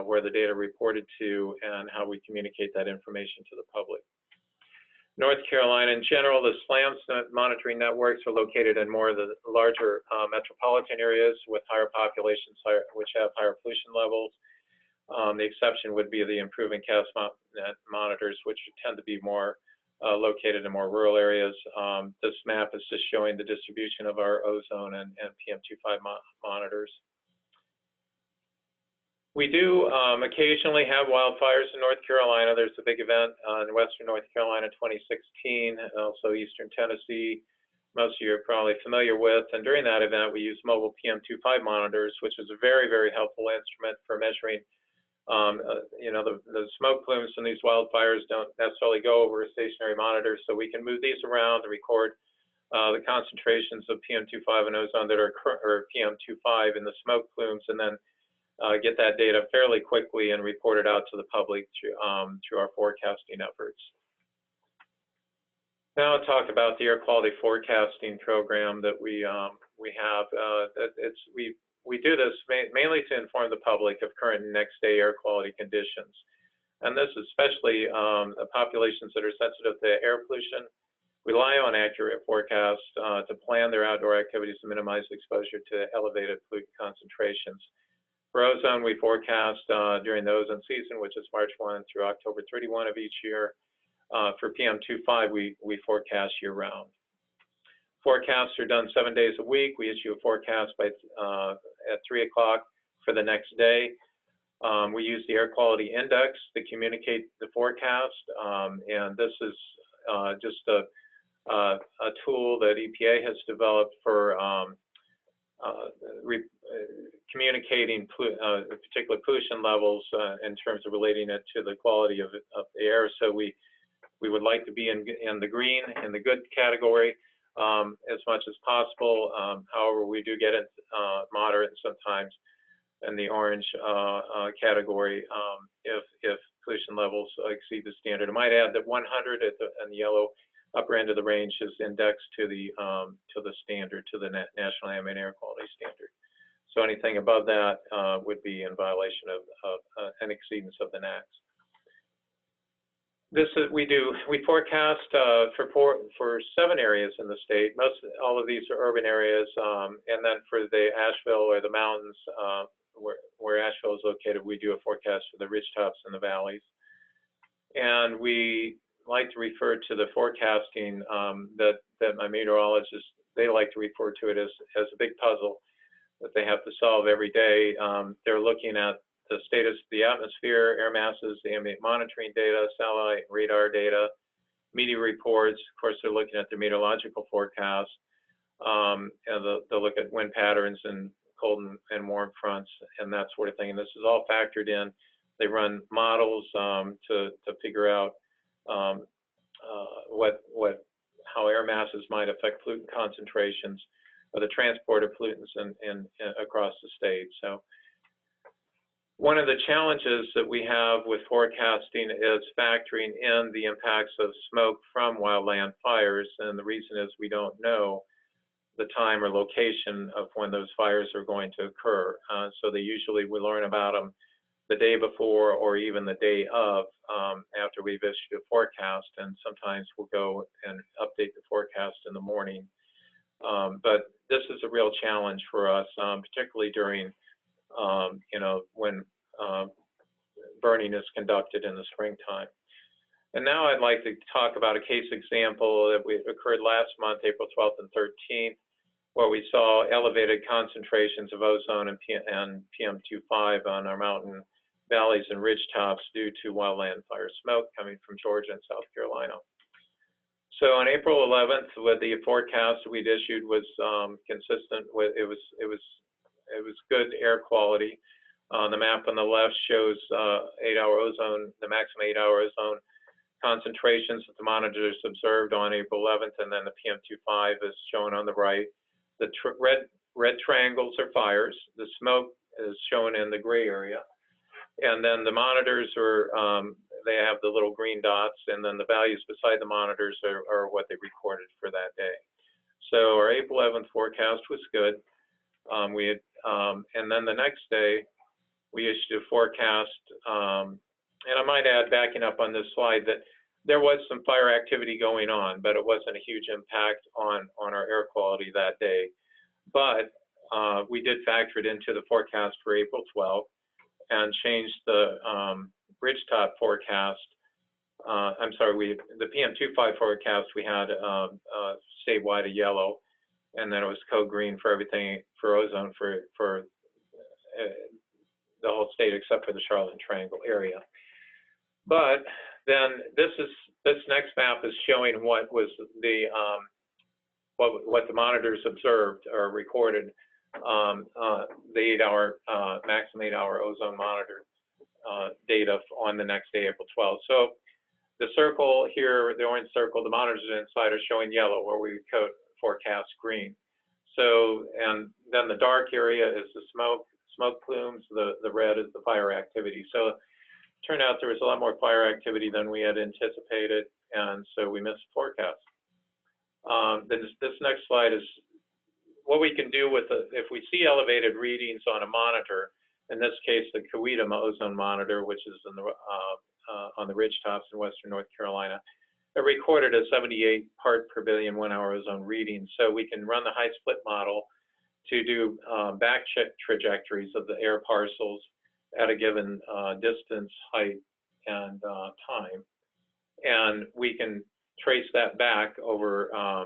where the data reported to, and how we communicate that information to the public. North Carolina, in general, the SLAM monitoring networks are located in more of the larger metropolitan areas with higher populations, which have higher pollution levels. The exception would be the improving CAS monitors, which tend to be more located in more rural areas. This map is just showing the distribution of our ozone and PM25 monitors. We do occasionally have wildfires in North Carolina. There's a big event in Western North Carolina 2016, also Eastern Tennessee, most of you are probably familiar with. And during that event, we used mobile PM25 monitors, which is a very, very helpful instrument for measuring the smoke plumes from these wildfires don't necessarily go over a stationary monitor, so we can move these around to record the concentrations of PM25 and ozone that are PM25 in the smoke plumes, and then get that data fairly quickly and report it out to the public through our forecasting efforts. Now I'll talk about the air quality forecasting program that we have. We do this mainly to inform the public of current and next day air quality conditions. And this especially populations that are sensitive to air pollution rely on accurate forecasts to plan their outdoor activities to minimize exposure to elevated pollutant concentrations. For ozone, we forecast during the ozone season, which is March 1 through October 31 of each year. For PM25, we forecast year round. Forecasts are done 7 days a week. We issue a forecast at 3 o'clock for the next day. We use the air quality index to communicate the forecast, and this is just a tool that EPA has developed for communicating particular pollution levels in terms of relating it to the quality of the air. So we would like to be in the green, in the good category, as much as possible. However, we do get it moderate sometimes in the orange category if pollution levels exceed the standard. I might add that 100 in the yellow upper end of the range is indexed to the standard, to the National Ambient Air Quality Standard. So anything above that would be in violation of an exceedance of the NAAQS. This is, we forecast for 7 areas in the state. All of these are urban areas, and then for the Asheville or the mountains where Asheville is located, we do a forecast for the ridgetops and the valleys. And we like to refer to the forecasting that my meteorologists, they like to refer to it as a big puzzle that they have to solve every day. They're looking at the status of the atmosphere, air masses, the ambient monitoring data, satellite radar data, media reports. Of course, they're looking at the meteorological forecast. And they'll look at wind patterns and cold and warm fronts and that sort of thing. And this is all factored in. They run models to figure out how air masses might affect pollutant concentrations or the transport of pollutants in across the state. So one of the challenges that we have with forecasting is factoring in the impacts of smoke from wildland fires, and the reason is we don't know the time or location of when those fires are going to occur. So we learn about them the day before or even the day of after we've issued a forecast, and sometimes we'll go and update the forecast in the morning. But this is a real challenge for us, particularly during when burning is conducted in the springtime. And now I'd like to talk about a case example that occurred last month, April 12th and 13th, where we saw elevated concentrations of ozone and PM25 on our mountain valleys and ridgetops due to wildland fire smoke coming from Georgia and South Carolina. So on April 11th, what the forecast we'd issued was consistent with, it was good air quality. The map on the left shows 8-hour ozone, the maximum 8-hour ozone concentrations that the monitors observed on April 11th, and then the PM25 is shown on the right. The red triangles are fires. The smoke is shown in the gray area. And then the monitors they have the little green dots, and then the values beside the monitors are what they recorded for that day. So our April 11th forecast was good. And then the next day, we issued a forecast, and I might add, backing up on this slide, that there was some fire activity going on, but it wasn't a huge impact on our air quality that day. But we did factor it into the forecast for April 12th and changed the ridgetop forecast. The PM25 forecast, we had statewide a yellow, and then it was code green for everything for ozone for the whole state except for the Charlotte Triangle area. But then this next map is showing what was the what the monitors observed or recorded, the 8-hour maximum 8-hour ozone monitor data on the next day, April 12th. So the circle here, the orange circle, the monitors inside are showing yellow, where we code forecast green. So, and then the dark area is the smoke plumes, the red is the fire activity. So it turned out there was a lot more fire activity than we had anticipated, and so we missed the forecast. Then this next slide is what we can do with if we see elevated readings on a monitor, in this case the Coweta ozone monitor, which is in the, on the ridgetops in western North Carolina. It recorded a 78 part per billion 1-hour ozone reading, so we can run the high split model to do back check trajectories of the air parcels at a given distance, height, and time. And we can trace that back over a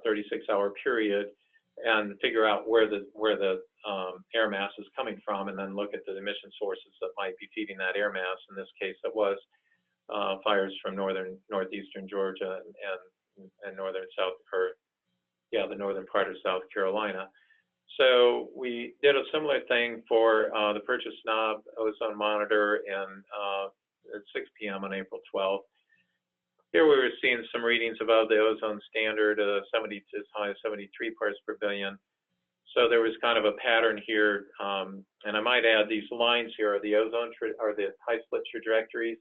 36-hour period and figure out where the air mass is coming from, and then look at the emission sources that might be feeding that air mass. In this case, it was fires from northeastern Georgia and northern the northern part of South Carolina. So we did a similar thing for the purchase knob ozone monitor at 6 p.m. on April 12th. Here we were seeing some readings above the ozone standard, 70 as high as 73 parts per billion. So there was kind of a pattern here, and I might add these lines here are the the high split trajectories,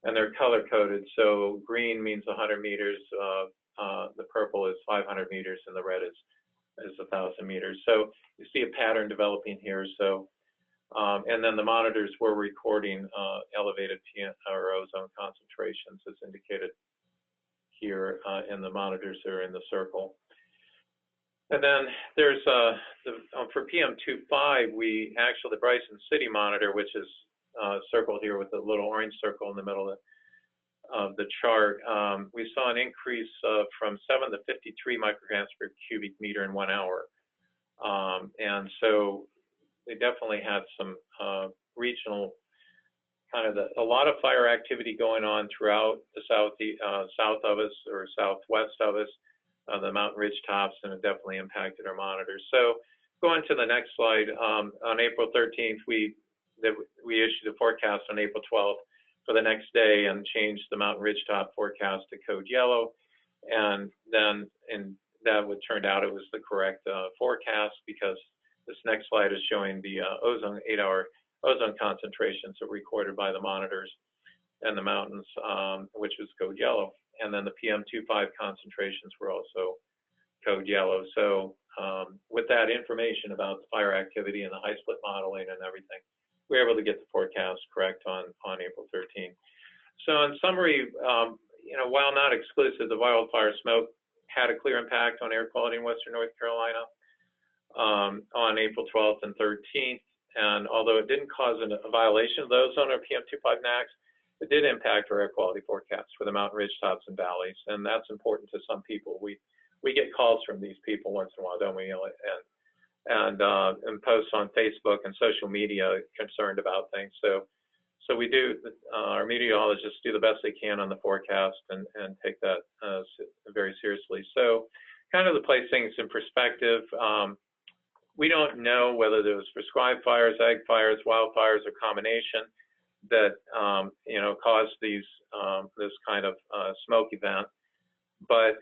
and they're color coded. So green means 100 meters, the purple is 500 meters, and the red is 1,000 meters. So you see a pattern developing here. So, and then the monitors were recording elevated PM or ozone concentrations as indicated here, and the monitors are in the circle. And then there's for PM25, we actually, the Bryson City monitor, which is circled here with the little orange circle in the middle of the chart, we saw an increase from 7 to 53 micrograms per cubic meter in 1 hour. And so they definitely had some regional a lot of fire activity going on throughout the south of us or southwest of us, the mountain ridge tops, and it definitely impacted our monitors. So going to the next slide, on April 13th, we issued a forecast on April 12th for the next day and changed the mountain ridge top forecast to code yellow. And then that would turn out it was the correct forecast, because this next slide is showing the ozone 8-hour ozone concentrations that were recorded by the monitors and the mountains, which was code yellow. And then the PM25 concentrations were also code yellow. So with that information about the fire activity and the high split modeling and everything, we were able to get the forecast correct on April 13th. So in summary, while not exclusive, the wildfire smoke had a clear impact on air quality in Western North Carolina on April 12th and 13th. And although it didn't cause a violation of the ozone or PM25 NAAQS, it did impact our air quality forecasts for the mountain ridge tops and valleys. And that's important to some people. We get calls from these people once in a while, don't we? And posts on Facebook and social media concerned about things. So we do, our meteorologists do the best they can on the forecast and take that very seriously. So kind of to place things in perspective, we don't know whether there was prescribed fires, ag fires, wildfires, or combination that caused this kind of smoke event. But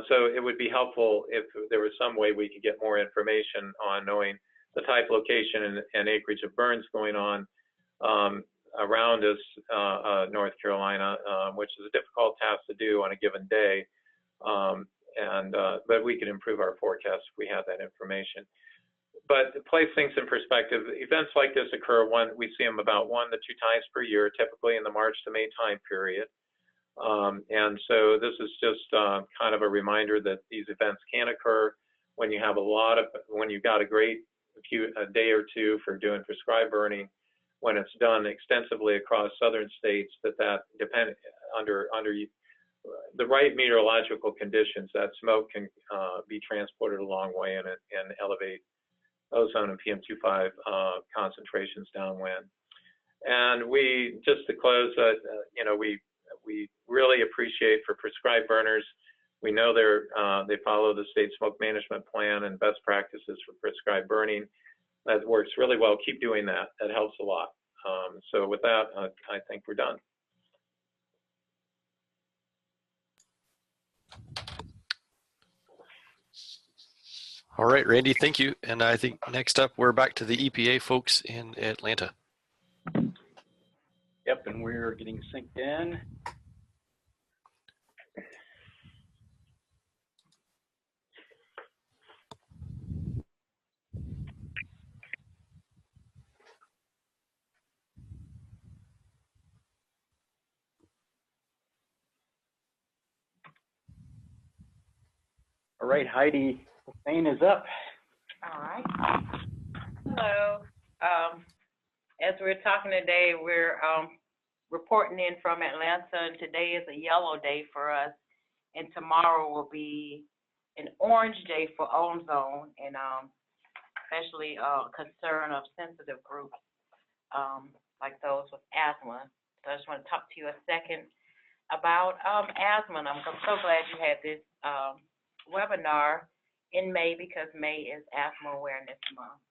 so it would be helpful if there was some way we could get more information on knowing the type, location, and acreage of burns going on around us, North Carolina, which is a difficult task to do on a given day. But we could improve our forecast if we had that information. But to place things in perspective, events like this occur we see them about 1 to 2 times per year, typically in the March to May time period. And so this is just kind of a reminder that these events can occur when you have when you've got a day or two for doing prescribed burning, when it's done extensively across southern states, that depend under the right meteorological conditions, that smoke can be transported a long way and elevate ozone and PM25 concentrations downwind. And just to close, we really appreciate for prescribed burners. We know they follow the state smoke management plan and best practices for prescribed burning. That works really well. Keep doing that. That helps a lot. So with that, I think we're done. All right, Randy, thank you. And I think next up, we're back to the EPA folks in Atlanta. Yep, and we're getting synced in. All right, Heidi Main is up. All right. Hello. As we're talking today, we're reporting in from Atlanta, and today is a yellow day for us, and tomorrow will be an orange day for ozone, and especially concern of sensitive groups. like those with asthma. So I just want to talk to you a second about asthma. And I'm so glad you had this webinar in May, because May is Asthma Awareness Month.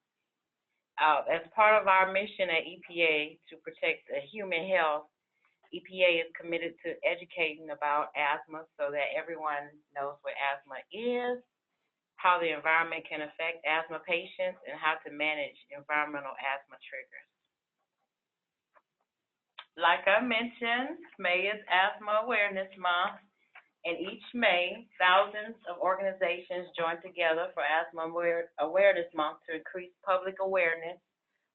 As part of our mission at EPA to protect human health, EPA is committed to educating about asthma so that everyone knows what asthma is, how the environment can affect asthma patients, and how to manage environmental asthma triggers. Like I mentioned, May is Asthma Awareness Month, and each May, thousands of organizations join together for Asthma Awareness Month to increase public awareness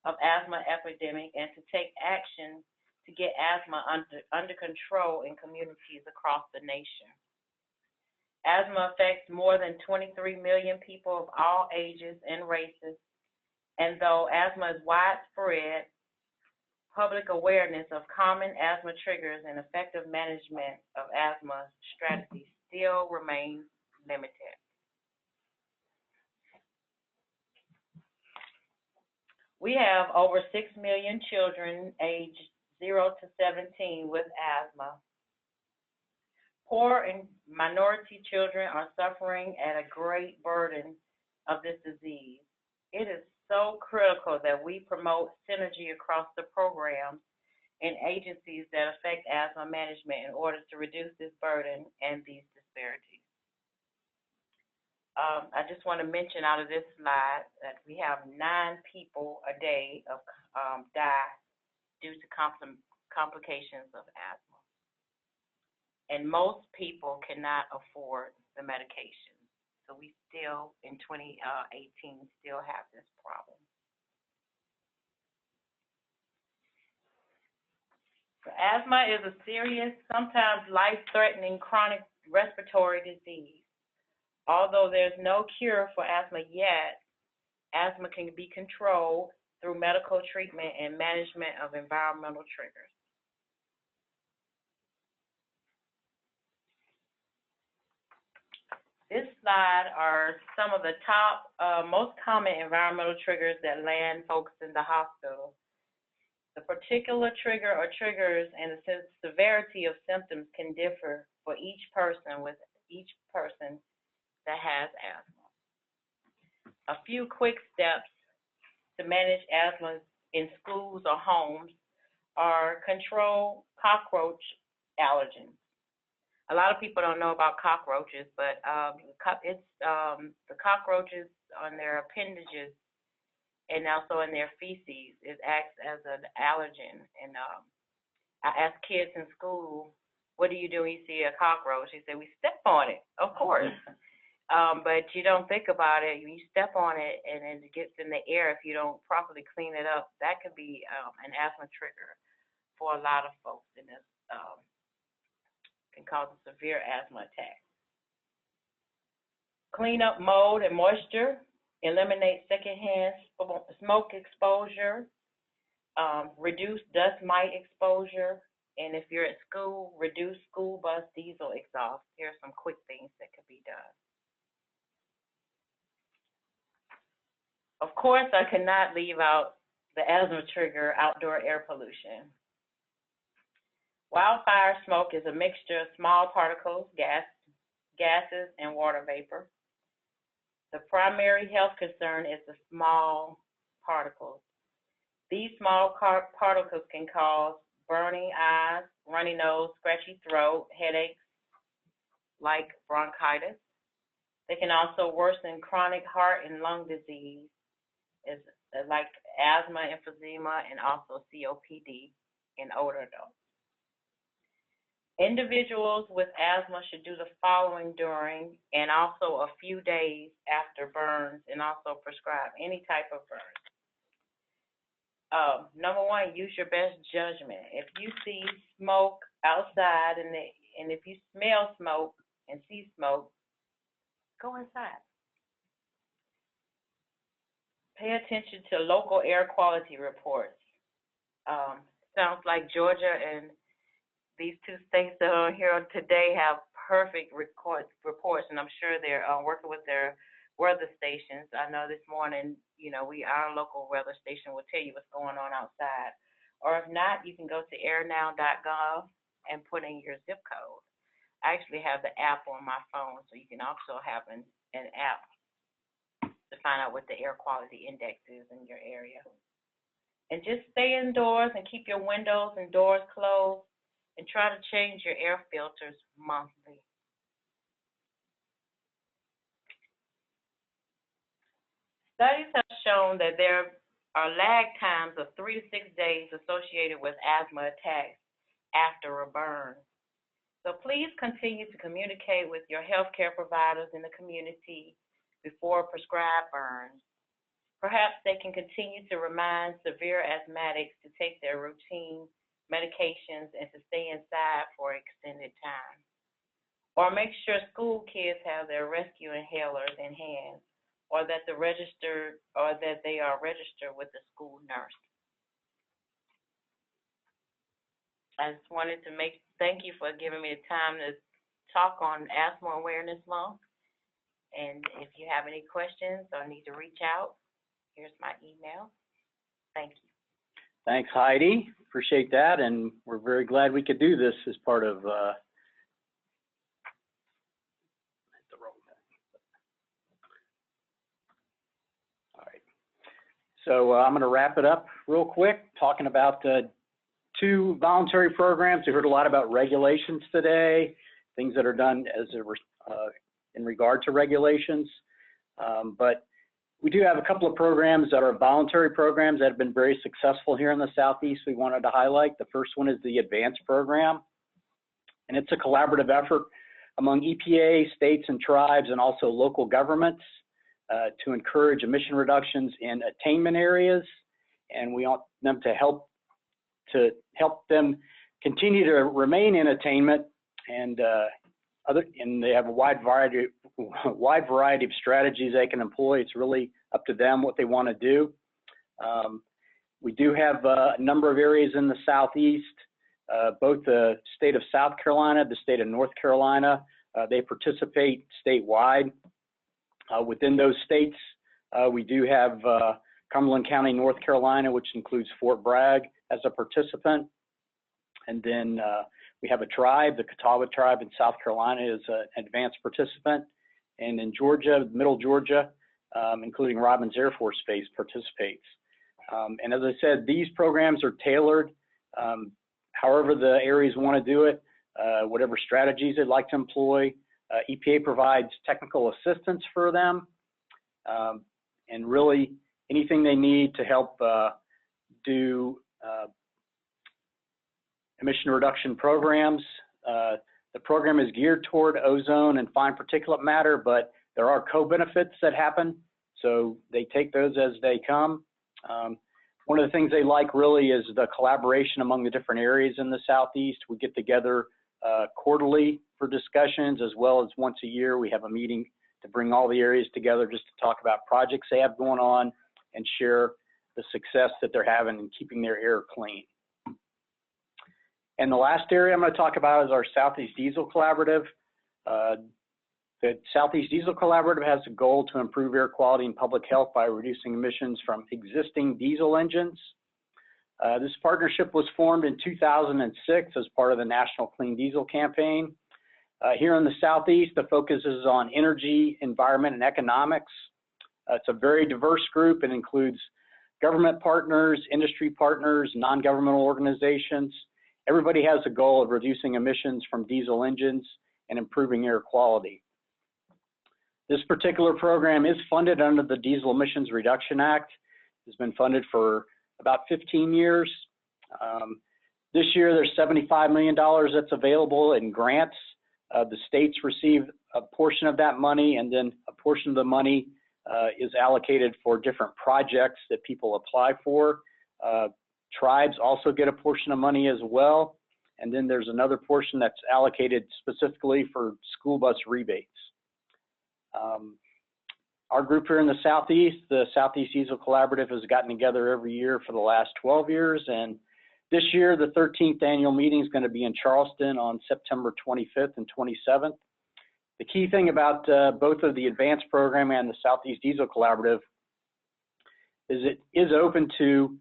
of asthma epidemic and to take action to get asthma under control in communities across the nation. Asthma affects more than 23 million people of all ages and races, and though asthma is widespread, public awareness of common asthma triggers and effective management of asthma strategies still remains limited. We have over 6 million children aged 0 to 17 with asthma. Poor and minority children are suffering at a great burden of this disease. It is so critical that we promote synergy across the programs and agencies that affect asthma management in order to reduce this burden and these disparities. I just want to mention out of this slide that we have 9 people a day of die due to complications of asthma. And most people cannot afford the medication. So we still, in 2018, still have this problem. So asthma is a serious, sometimes life-threatening chronic respiratory disease. Although there's no cure for asthma yet, asthma can be controlled through medical treatment and management of environmental triggers. This slide are some of the top, most common environmental triggers that land folks in the hospital. The particular trigger or triggers and the severity of symptoms can differ for each person that has asthma. A few quick steps to manage asthma in schools or homes are control cockroach allergens. A lot of people don't know about cockroaches, but the cockroaches on their appendages and also in their feces, it acts as an allergen. And I ask kids in school, what do you do when you see a cockroach? They say, we step on it, of course. But you don't think about it. When you step on it and it gets in the air, if you don't properly clean it up, that could be an asthma trigger for a lot of folks in this. Can cause a severe asthma attack. Clean up mold and moisture, eliminate secondhand smoke exposure, reduce dust mite exposure, and if you're at school, reduce school bus diesel exhaust. Here are some quick things that could be done. Of course, I cannot leave out the asthma trigger, outdoor air pollution. Wildfire smoke is a mixture of small particles, gases, and water vapor. The primary health concern is the small particles. These small particles can cause burning eyes, runny nose, scratchy throat, headaches, like bronchitis. They can also worsen chronic heart and lung disease, like asthma, emphysema, and also COPD in older adults. Individuals with asthma should do the following during and also a few days after burns, and also prescribe any type of burn. Number one, use your best judgment. If you see smoke outside and if you smell smoke and see smoke, go inside. Pay attention to local air quality reports. Sounds like Georgia and these 2 states that are here today have perfect reports, and I'm sure they're working with their weather stations. I know this morning, our local weather station will tell you what's going on outside or if not, you can go to airnow.gov and put in your zip code. I actually have the app on my phone, so you can also have an app to find out what the air quality index is in your area. And just stay indoors and keep your windows and doors closed, and try to change your air filters monthly. Studies have shown that there are lag times of 3 to 6 days associated with asthma attacks after a burn. So please continue to communicate with your healthcare providers in the community before prescribed burns. Perhaps they can continue to remind severe asthmatics to take their routine medications and to stay inside for extended time. Or make sure school kids have their rescue inhalers in hand, or that they are registered with the school nurse. I just wanted to thank you for giving me the time to talk on Asthma Awareness Month. And if you have any questions or need to reach out, here's my email. Thank you. Thanks, Heidi. Appreciate that, and we're very glad we could do this as part of So I'm going to wrap it up real quick, talking about two voluntary programs. We heard a lot about regulations today, things that are done as in regard to regulations. But we do have a couple of programs that are voluntary programs that have been very successful here in the Southeast we wanted to highlight. The first one is the Advanced Program, and it's a collaborative effort among EPA, states and tribes, and also local governments to encourage emission reductions in attainment areas, and we want them to help them continue to remain in attainment, and they have a wide variety of strategies they can employ. It's really up to them what they want to do. We do have a number of areas in the Southeast, both the state of South Carolina, the state of North Carolina. They participate statewide. Within those states, we do have Cumberland County, North Carolina, which includes Fort Bragg as a participant. And then we have a tribe, the Catawba tribe in South Carolina is an advanced participant. And in Georgia, Middle Georgia, including Robins Air Force Base, participates. And as I said, these programs are tailored however the areas want to do it, whatever strategies they'd like to employ. EPA provides technical assistance for them, and really anything they need to help do emission reduction programs. The program is geared toward ozone and fine particulate matter, but there are co-benefits that happen, so they take those as they come. One of the things they like really is the collaboration among the different areas in the Southeast. We get together quarterly for discussions, as well as once a year we have a meeting to bring all the areas together just to talk about projects they have going on and share the success that they're having in keeping their air clean. And the last area I'm going to talk about is our Southeast Diesel Collaborative. The Southeast Diesel Collaborative has a goal to improve air quality and public health by reducing emissions from existing diesel engines. This partnership was formed in 2006 as part of the National Clean Diesel Campaign. Here in the Southeast, the focus is on energy, environment, and economics. It's a very diverse group. It includes government partners, industry partners, non-governmental organizations. Everybody has a goal of reducing emissions from diesel engines and improving air quality. This particular program is funded under the Diesel Emissions Reduction Act. It's been funded for about 15 years. This year, there's $75 million that's available in grants. The states receive a portion of that money, and then a portion of the money is allocated for different projects that people apply for. Tribes also get a portion of money as well, and then there's another portion that's allocated specifically for school bus rebates. Our group here in the Southeast, the Southeast Diesel Collaborative, has gotten together every year for the last 12 years, and this year the 13th annual meeting is going to be in Charleston on September 25th and 27th. The key thing about both of the Advanced Program and the Southeast Diesel Collaborative is it is open to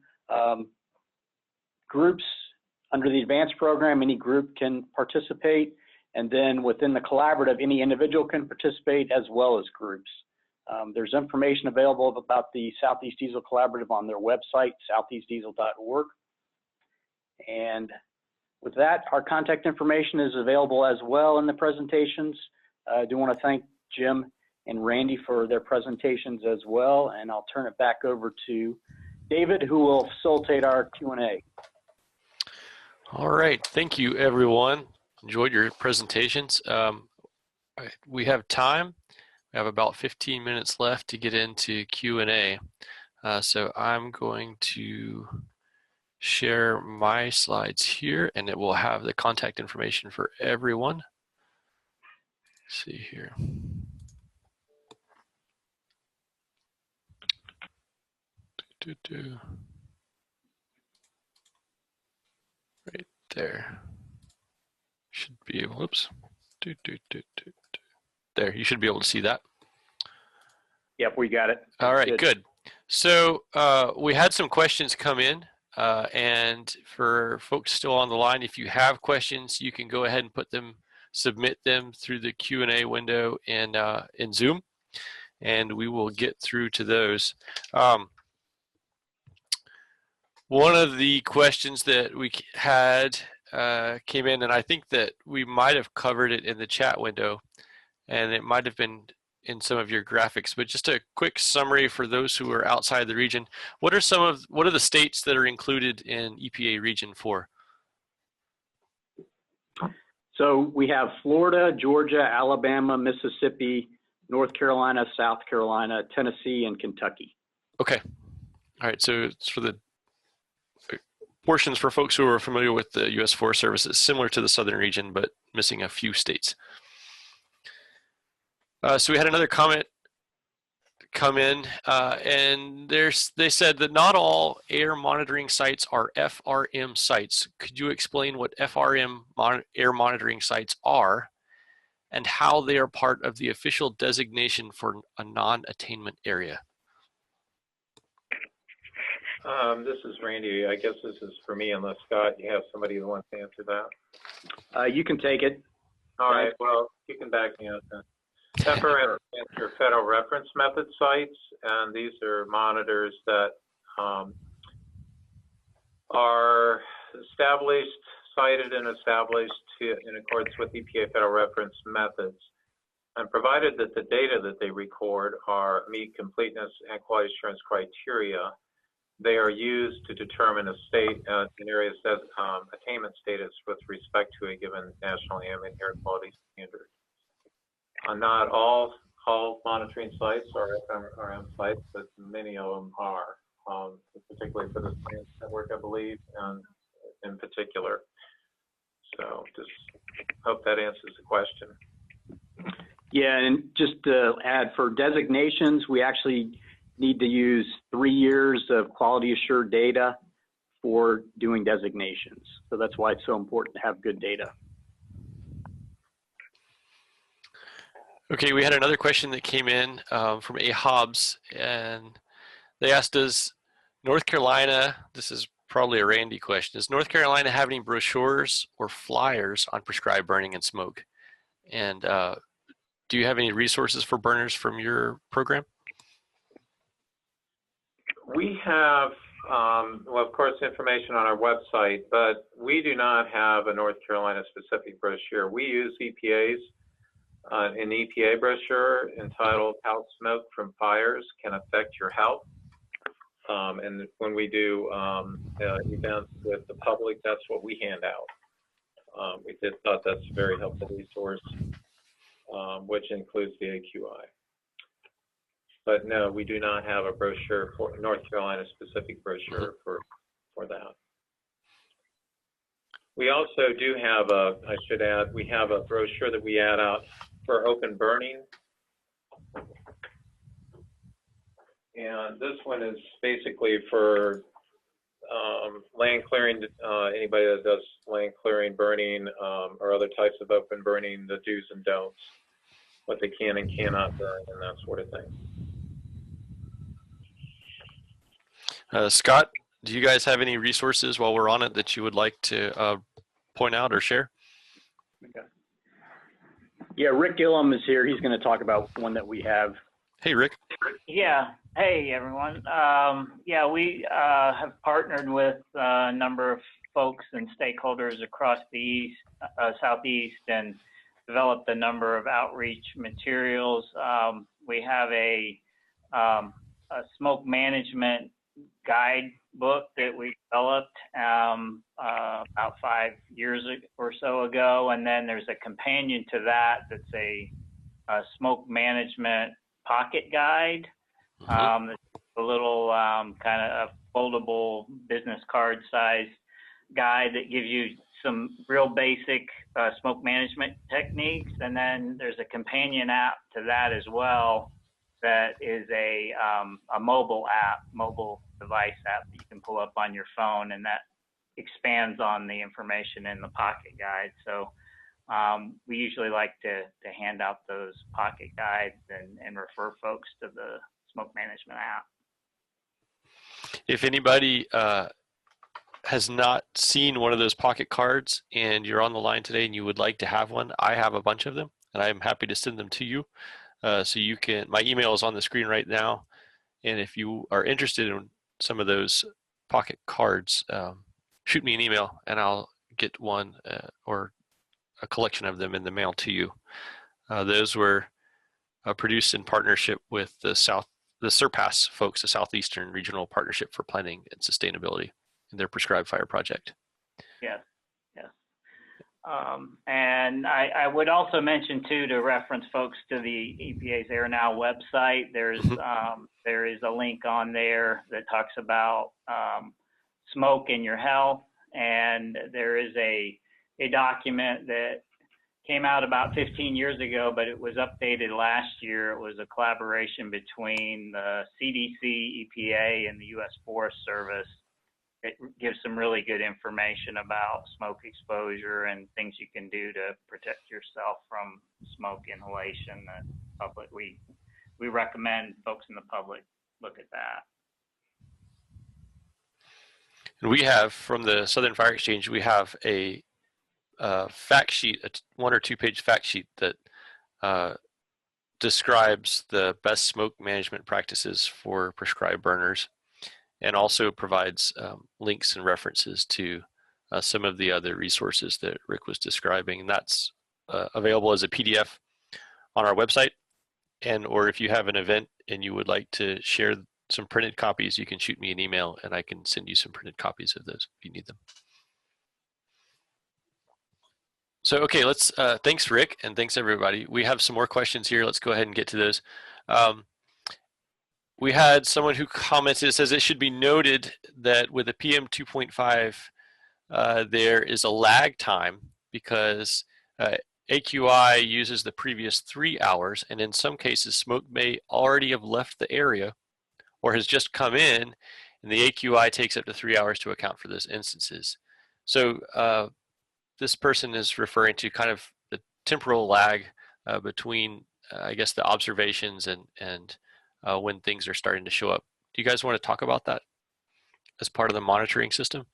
groups under the advanced program. Any group can participate. And then within the collaborative, any individual can participate as well as groups. There's information available about the Southeast Diesel Collaborative on their website, southeastdiesel.org. And with that, our contact information is available as well in the presentations. I do want to thank Jim and Randy for their presentations as well. And I'll turn it back over to David, who will facilitate our Q&A. All right, thank you everyone. Enjoyed your presentations. We have time. We have about 15 minutes left to get into Q&A. So I'm going to share my slides here, and it will have the contact information for everyone. Let's see here. Right there. Should be able, oops. There, you should be able to see that. Yep, we got it. All right, good. So we had some questions come in, and for folks still on the line, if you have questions, you can go ahead and submit them through the Q&A window in Zoom, and we will get through to those. One of the questions that we had came in, and I think that we might have covered it in the chat window, and it might have been in some of your graphics, but just a quick summary for those who are outside the region. What are the states that are included in EPA Region 4? So we have Florida, Georgia, Alabama, Mississippi, North Carolina, South Carolina, Tennessee, and Kentucky. Okay. All right, so it's for the portions for folks who are familiar with the U.S. Forest Service. It's similar to the southern region, but missing a few states. So we had another comment come in, and they said that not all air monitoring sites are FRM sites. Could you explain what FRM air monitoring sites are and how they are part of the official designation for a non-attainment area? This is Randy. I guess this is for me, unless Scott, you have somebody who wants to answer that. You can take it. All right, well, you can back me up then. FRM stands for Federal Reference Method sites, and these are monitors that are cited and established in accordance with EPA Federal Reference Methods. And provided that the data that they record meet completeness and quality assurance criteria, they are used to determine a state in areas that attainment status with respect to a given national ambient air quality standard. Not all monitoring sites are FRM sites, but many of them are, particularly for the science network, I believe, and in particular. So just hope that answers the question. Yeah, and just to add, for designations, we actually need to use 3 years of quality assured data for doing designations. So that's why it's so important to have good data. Okay, we had another question that came in from A. Hobbs, and they asked, does North Carolina, this is probably a Randy question, does North Carolina have any brochures or flyers on prescribed burning and smoke? And do you have any resources for burners from your program? We have, well, of course, information on our website, but we do not have a North Carolina specific brochure. We use EPA's an EPA brochure entitled How Smoke from Fires Can Affect Your Health. And when we do events with the public, that's what we hand out. We thought that's a very helpful resource, which includes the AQI. But no, we do not have a brochure for North Carolina specific brochure for that. We also do have I should add, we have a brochure that we add out for open burning. And this one is basically for land clearing, anybody that does land clearing, burning, or other types of open burning, the do's and don'ts, what they can and cannot burn, and that sort of thing. Scott, do you guys have any resources while we're on it that you would like to point out or share? Okay. Yeah, Rick Gillum is here. He's going to talk about one that we have. Hey, Rick. Yeah. Hey, everyone. Yeah, we have partnered with a number of folks and stakeholders across the Southeast and developed a number of outreach materials. We have a smoke management guide book that we developed about 5 years or so ago, and then there's a companion to that that's a smoke management pocket guide. It's a little kind of a foldable business card size guide that gives you some real basic smoke management techniques, and then there's a companion app to that as well that is a mobile device app that you can pull up on your phone, and that expands on the information in the pocket guide. So we usually like to hand out those pocket guides and refer folks to the smoke management app. If anybody has not seen one of those pocket cards and you're on the line today and you would like to have one, I have a bunch of them and I'm happy to send them to you. So you can, my email is on the screen right now. And if you are interested in some of those pocket cards, shoot me an email and I'll get one or a collection of them in the mail to you. Those were produced in partnership with the SURPASS folks, the Southeastern Regional Partnership for Planning and Sustainability, in their prescribed fire project. Yes, yes. And I would also mention too, to reference folks to the EPA's Air Now website, there is a link on there that talks about smoke in your health, and there is a document that came out about 15 years ago, but it was updated last year. It was a collaboration between the CDC, EPA, and the U.S. Forest Service. It gives some really good information about smoke exposure and things you can do to protect yourself from smoke inhalation. We recommend folks in the public look at that. And we have, from the Southern Fire Exchange, we have a fact sheet, a 1 or 2 page fact sheet that describes the best smoke management practices for prescribed burners, and also provides links and references to some of the other resources that Rick was describing. And that's available as a PDF on our website. And or if you have an event and you would like to share some printed copies, you can shoot me an email and I can send you some printed copies of those if you need them. So, okay, let's, thanks Rick, and thanks everybody. We have some more questions here. Let's go ahead and get to those. We had someone who commented, it says it should be noted that with a PM2.5, there is a lag time because AQI uses the previous 3 hours, and in some cases, smoke may already have left the area or has just come in, and the AQI takes up to 3 hours to account for those instances. So this person is referring to kind of the temporal lag between, I guess, the observations and when things are starting to show up. Do you guys want to talk about that as part of the monitoring system?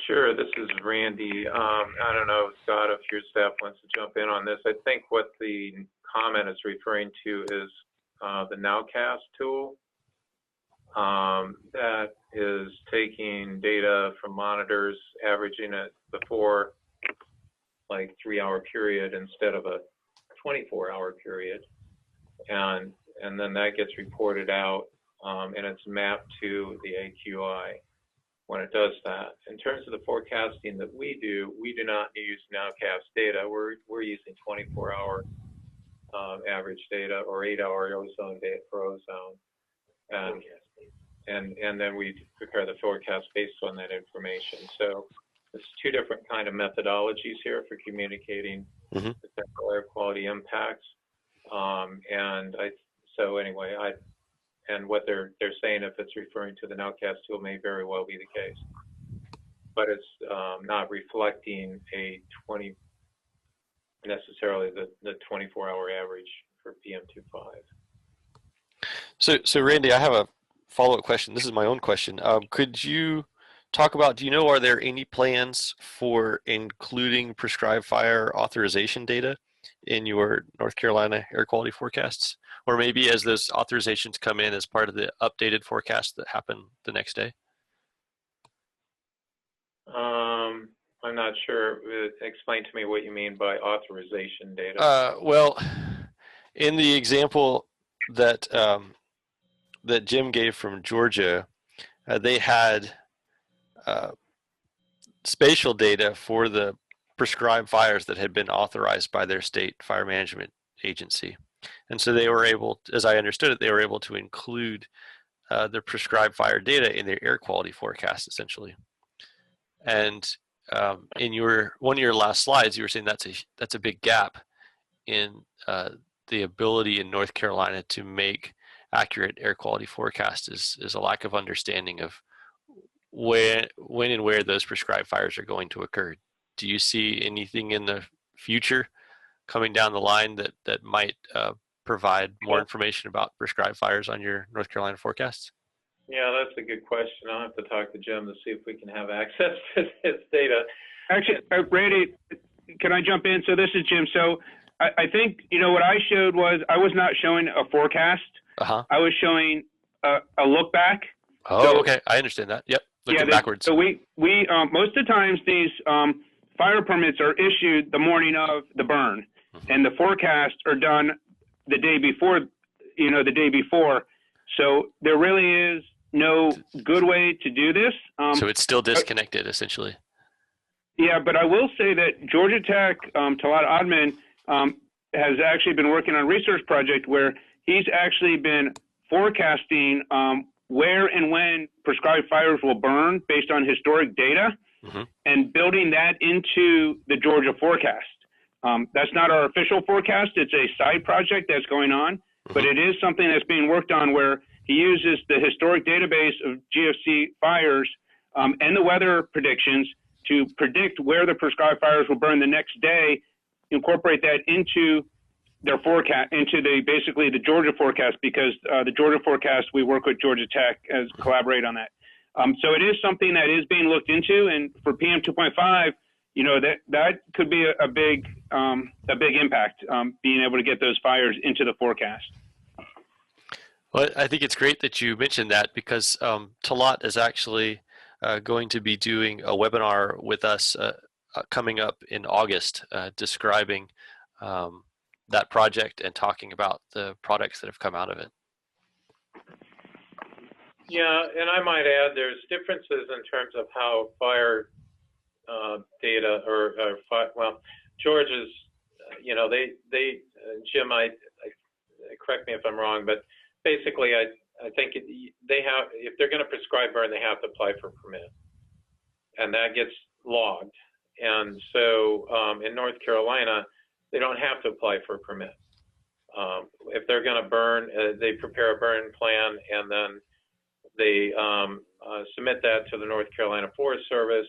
Sure, this is Randy. I don't know, Scott, if your staff wants to jump in on this. I think what the comment is referring to is the Nowcast tool that is taking data from monitors, averaging it before like 3 hour period instead of a 24-hour period. And then that gets reported out and it's mapped to the AQI when it does that. In terms of the forecasting that we do not use Nowcast data. We're using 24-hour average data or 8-hour ozone data for ozone. And then we prepare the forecast based on that information. So it's 2 different kind of methodologies here for communicating the technical air quality impacts. And what they're saying, if it's referring to the Nowcast tool, may very well be the case, but it's not reflecting necessarily the 24-hour average for PM25. So Randy, I have a follow-up question. This is my own question. Could you talk about, do you know, are there any plans for including prescribed fire authorization data in your North Carolina air quality forecasts? Or maybe as those authorizations come in as part of the updated forecast that happen the next day? I'm not sure. Explain to me what you mean by authorization data. Well, in the example that that Jim gave from Georgia, they had spatial data for the prescribed fires that had been authorized by their state fire management agency. And so they were able, as I understood it, they were able to include the prescribed fire data in their air quality forecast, essentially. And in one of your last slides, you were saying that's a big gap in the ability in North Carolina to make accurate air quality forecasts is a lack of understanding of when and where those prescribed fires are going to occur. Do you see anything in the future coming down the line that might provide more information about prescribed fires on your North Carolina forecasts? Yeah, that's a good question. I'll have to talk to Jim to see if we can have access to his data. Actually, Randy, can I jump in? So this is Jim. So I think, what I showed was I was not showing a forecast. I was showing a look back. Oh, so, okay. I understand that. Yep. Looking backwards. So we most of the times these fire permits are issued the morning of the burn, and the forecasts are done the day before, the day before. So there really is no good way to do this. So it's still disconnected, essentially. Yeah, but I will say that Georgia Tech, Talat Odman, has actually been working on a research project where he's actually been forecasting where and when prescribed fires will burn based on historic data, and building that into the Georgia forecast. That's not our official forecast. It's a side project that's going on, but it is something that's being worked on where he uses the historic database of GFC fires and the weather predictions to predict where the prescribed fires will burn the next day, incorporate that into their forecast, into basically the Georgia forecast, because the Georgia forecast, we work with Georgia Tech as collaborate on that. So it is something that is being looked into, and for PM2.5, that could be a big impact, being able to get those fires into the forecast. Well, I think it's great that you mentioned that, because Talat is actually going to be doing a webinar with us coming up in August, describing that project and talking about the products that have come out of it. Yeah, and I might add there's differences in terms of how fire data Georgia's, Jim, correct me if I'm wrong, but basically I think they have, if they're going to prescribe burn, they have to apply for a permit, and that gets logged. And so in North Carolina, they don't have to apply for a permit. If they're going to burn, they prepare a burn plan, and then they submit that to the North Carolina Forest Service,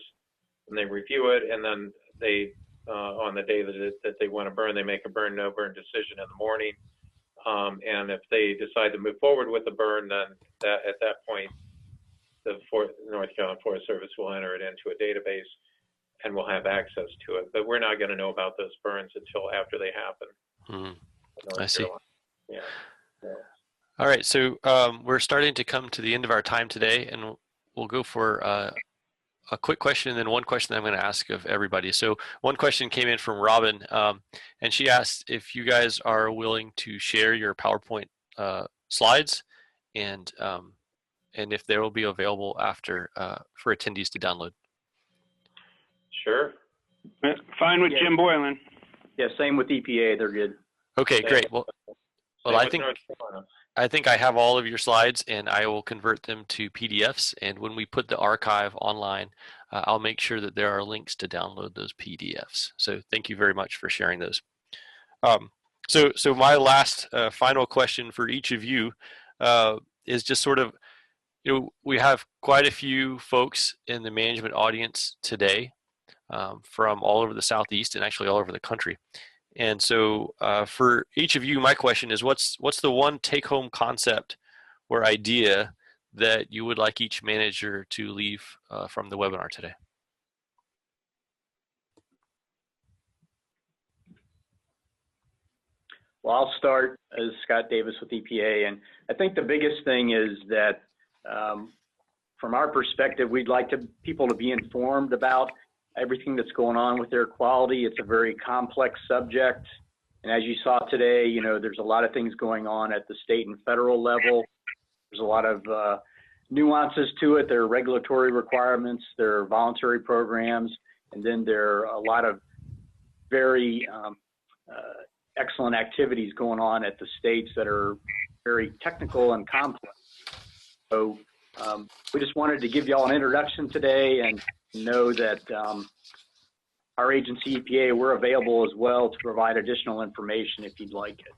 and they review it, and then they, on the day that they want to burn, they make a burn, no burn decision in the morning. And if they decide to move forward with the burn, then at that point, the North Carolina Forest Service will enter it into a database, and we'll have access to it. But we're not going to know about those burns until after they happen. I see. Yeah. All right, so we're starting to come to the end of our time today, and we'll go for a quick question and then one question that I'm going to ask of everybody. So one question came in from Robin, and she asked if you guys are willing to share your PowerPoint slides, and if they will be available after for attendees to download. Sure. Fine with Jim Boylan. Yeah, same with EPA. They're good. Okay, great. Well, I think I have all of your slides, and I will convert them to PDFs. And when we put the archive online, I'll make sure that there are links to download those PDFs. So thank you very much for sharing those. So my last final question for each of you is just sort of, we have quite a few folks in the management audience today from all over the Southeast and actually all over the country. And so for each of you, my question is, what's the one take-home concept or idea that you would like each manager to leave from the webinar today? Well, I'll start as Scott Davis with EPA, and I think the biggest thing is that from our perspective, we'd like people to be informed about everything that's going on with air quality. It's a very complex subject, and as you saw today, you know, there's a lot of things going on at the state and federal level. There's a lot of nuances to it. There are regulatory requirements, there are voluntary programs, and then there are a lot of very excellent activities going on at the states that are very technical and complex. So we just wanted to give y'all an introduction today and know that our agency, EPA, we're available as well to provide additional information if you'd like it.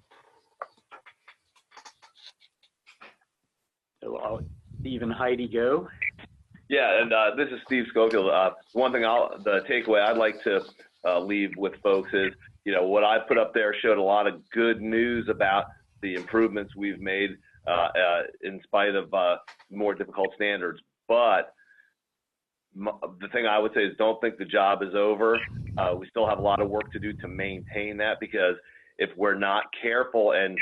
So I'll Steve and Heidi go. Yeah, and this is Steve Scofield. One thing, the takeaway I'd like to leave with folks is, you know, what I put up there showed a lot of good news about the improvements we've made in spite of more difficult standards. But the thing I would say is don't think the job is over. We still have a lot of work to do to maintain that, because if we're not careful and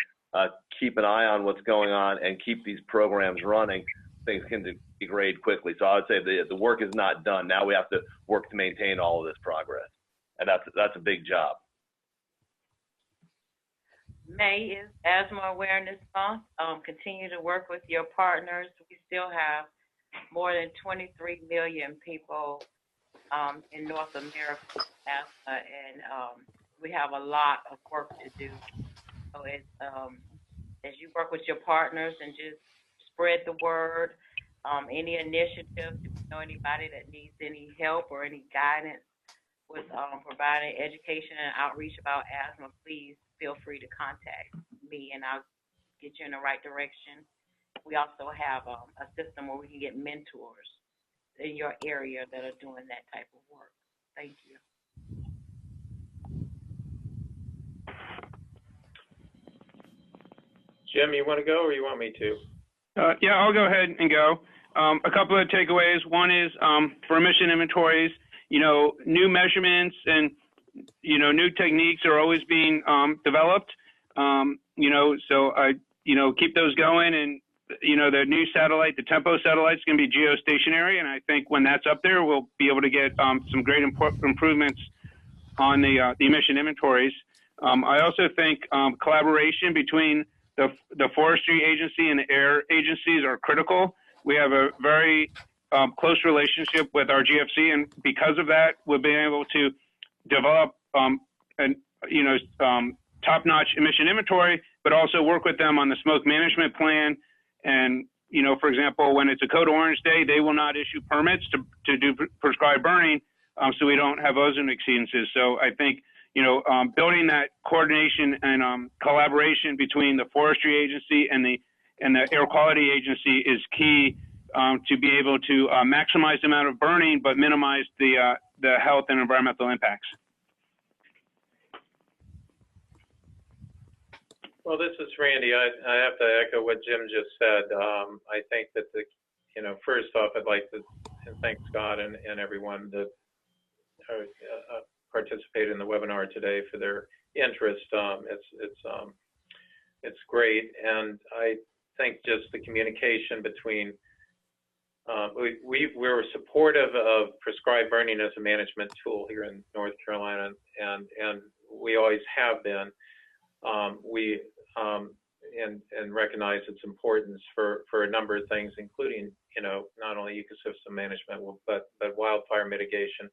keep an eye on what's going on and keep these programs running, things can degrade quickly. So I would say the work is not done. Now we have to work to maintain all of this progress, and that's a big job. May is Asthma Awareness Month. Continue to work with your partners. We still have more than 23 million people in North America with asthma, and we have a lot of work to do. So it's, as you work with your partners and just spread the word, any initiatives, if you know anybody that needs any help or any guidance with providing education and outreach about asthma, please feel free to contact me and I'll get you in the right direction. We also have a system where we can get mentors in your area that are doing that type of work. Thank you. Jim, you want to go or you want me to? Yeah, I'll go ahead and go. A couple of takeaways. One is for emission inventories, you know, new measurements and, you know, new techniques are always being developed. You know, so keep those going. And, you know, the new satellite, the Tempo satellite, is going to be geostationary. And I think when that's up there, we'll be able to get some great improvements on the emission inventories. I also think collaboration between the Forestry Agency and the air agencies are critical. We have a very close relationship with our GFC, and because of that, we've been able to develop top-notch emission inventory, but also work with them on the smoke management plan. And, you know, for example, when it's a code orange day, they will not issue permits to do prescribed burning, so we don't have ozone exceedances. So I think, you know, building that coordination and collaboration between the Forestry Agency and the Air Quality Agency is key to be able to maximize the amount of burning, but minimize the health and environmental impacts. Well, this is Randy. I have to echo what Jim just said. I think that first off, I'd like to thank Scott and everyone that participated in the webinar today for their interest. It's great, and I think just the communication between we're supportive of prescribed burning as a management tool here in North Carolina, and we always have been. We recognize its importance for a number of things, including, you know, not only ecosystem management, but wildfire mitigation.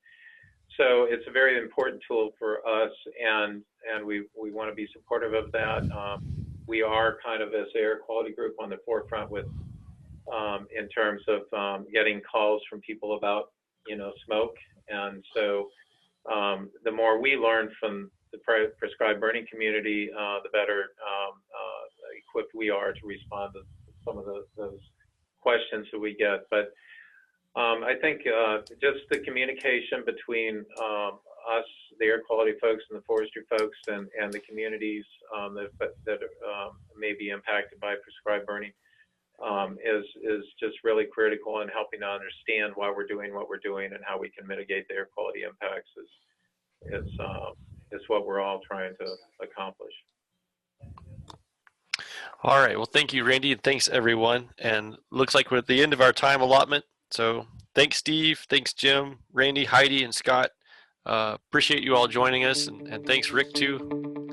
So it's a very important tool for us, and we want to be supportive of that. We are kind of, as the air quality group, on the forefront with in terms of getting calls from people about, you know, smoke. And so the more we learn from the prescribed burning community, the better equipped we are to respond to some of those questions that we get. But I think just the communication between us, the air quality folks, and the forestry folks, and the communities that may be impacted by prescribed burning, is just really critical in helping to understand why we're doing what we're doing and how we can mitigate the air quality impacts is what we're all trying to accomplish. All right. Well, thank you, Randy, and thanks everyone. And looks like we're at the end of our time allotment. So thanks, Steve. Thanks, Jim, Randy, Heidi, and Scott. Appreciate you all joining us, and thanks, Rick, too.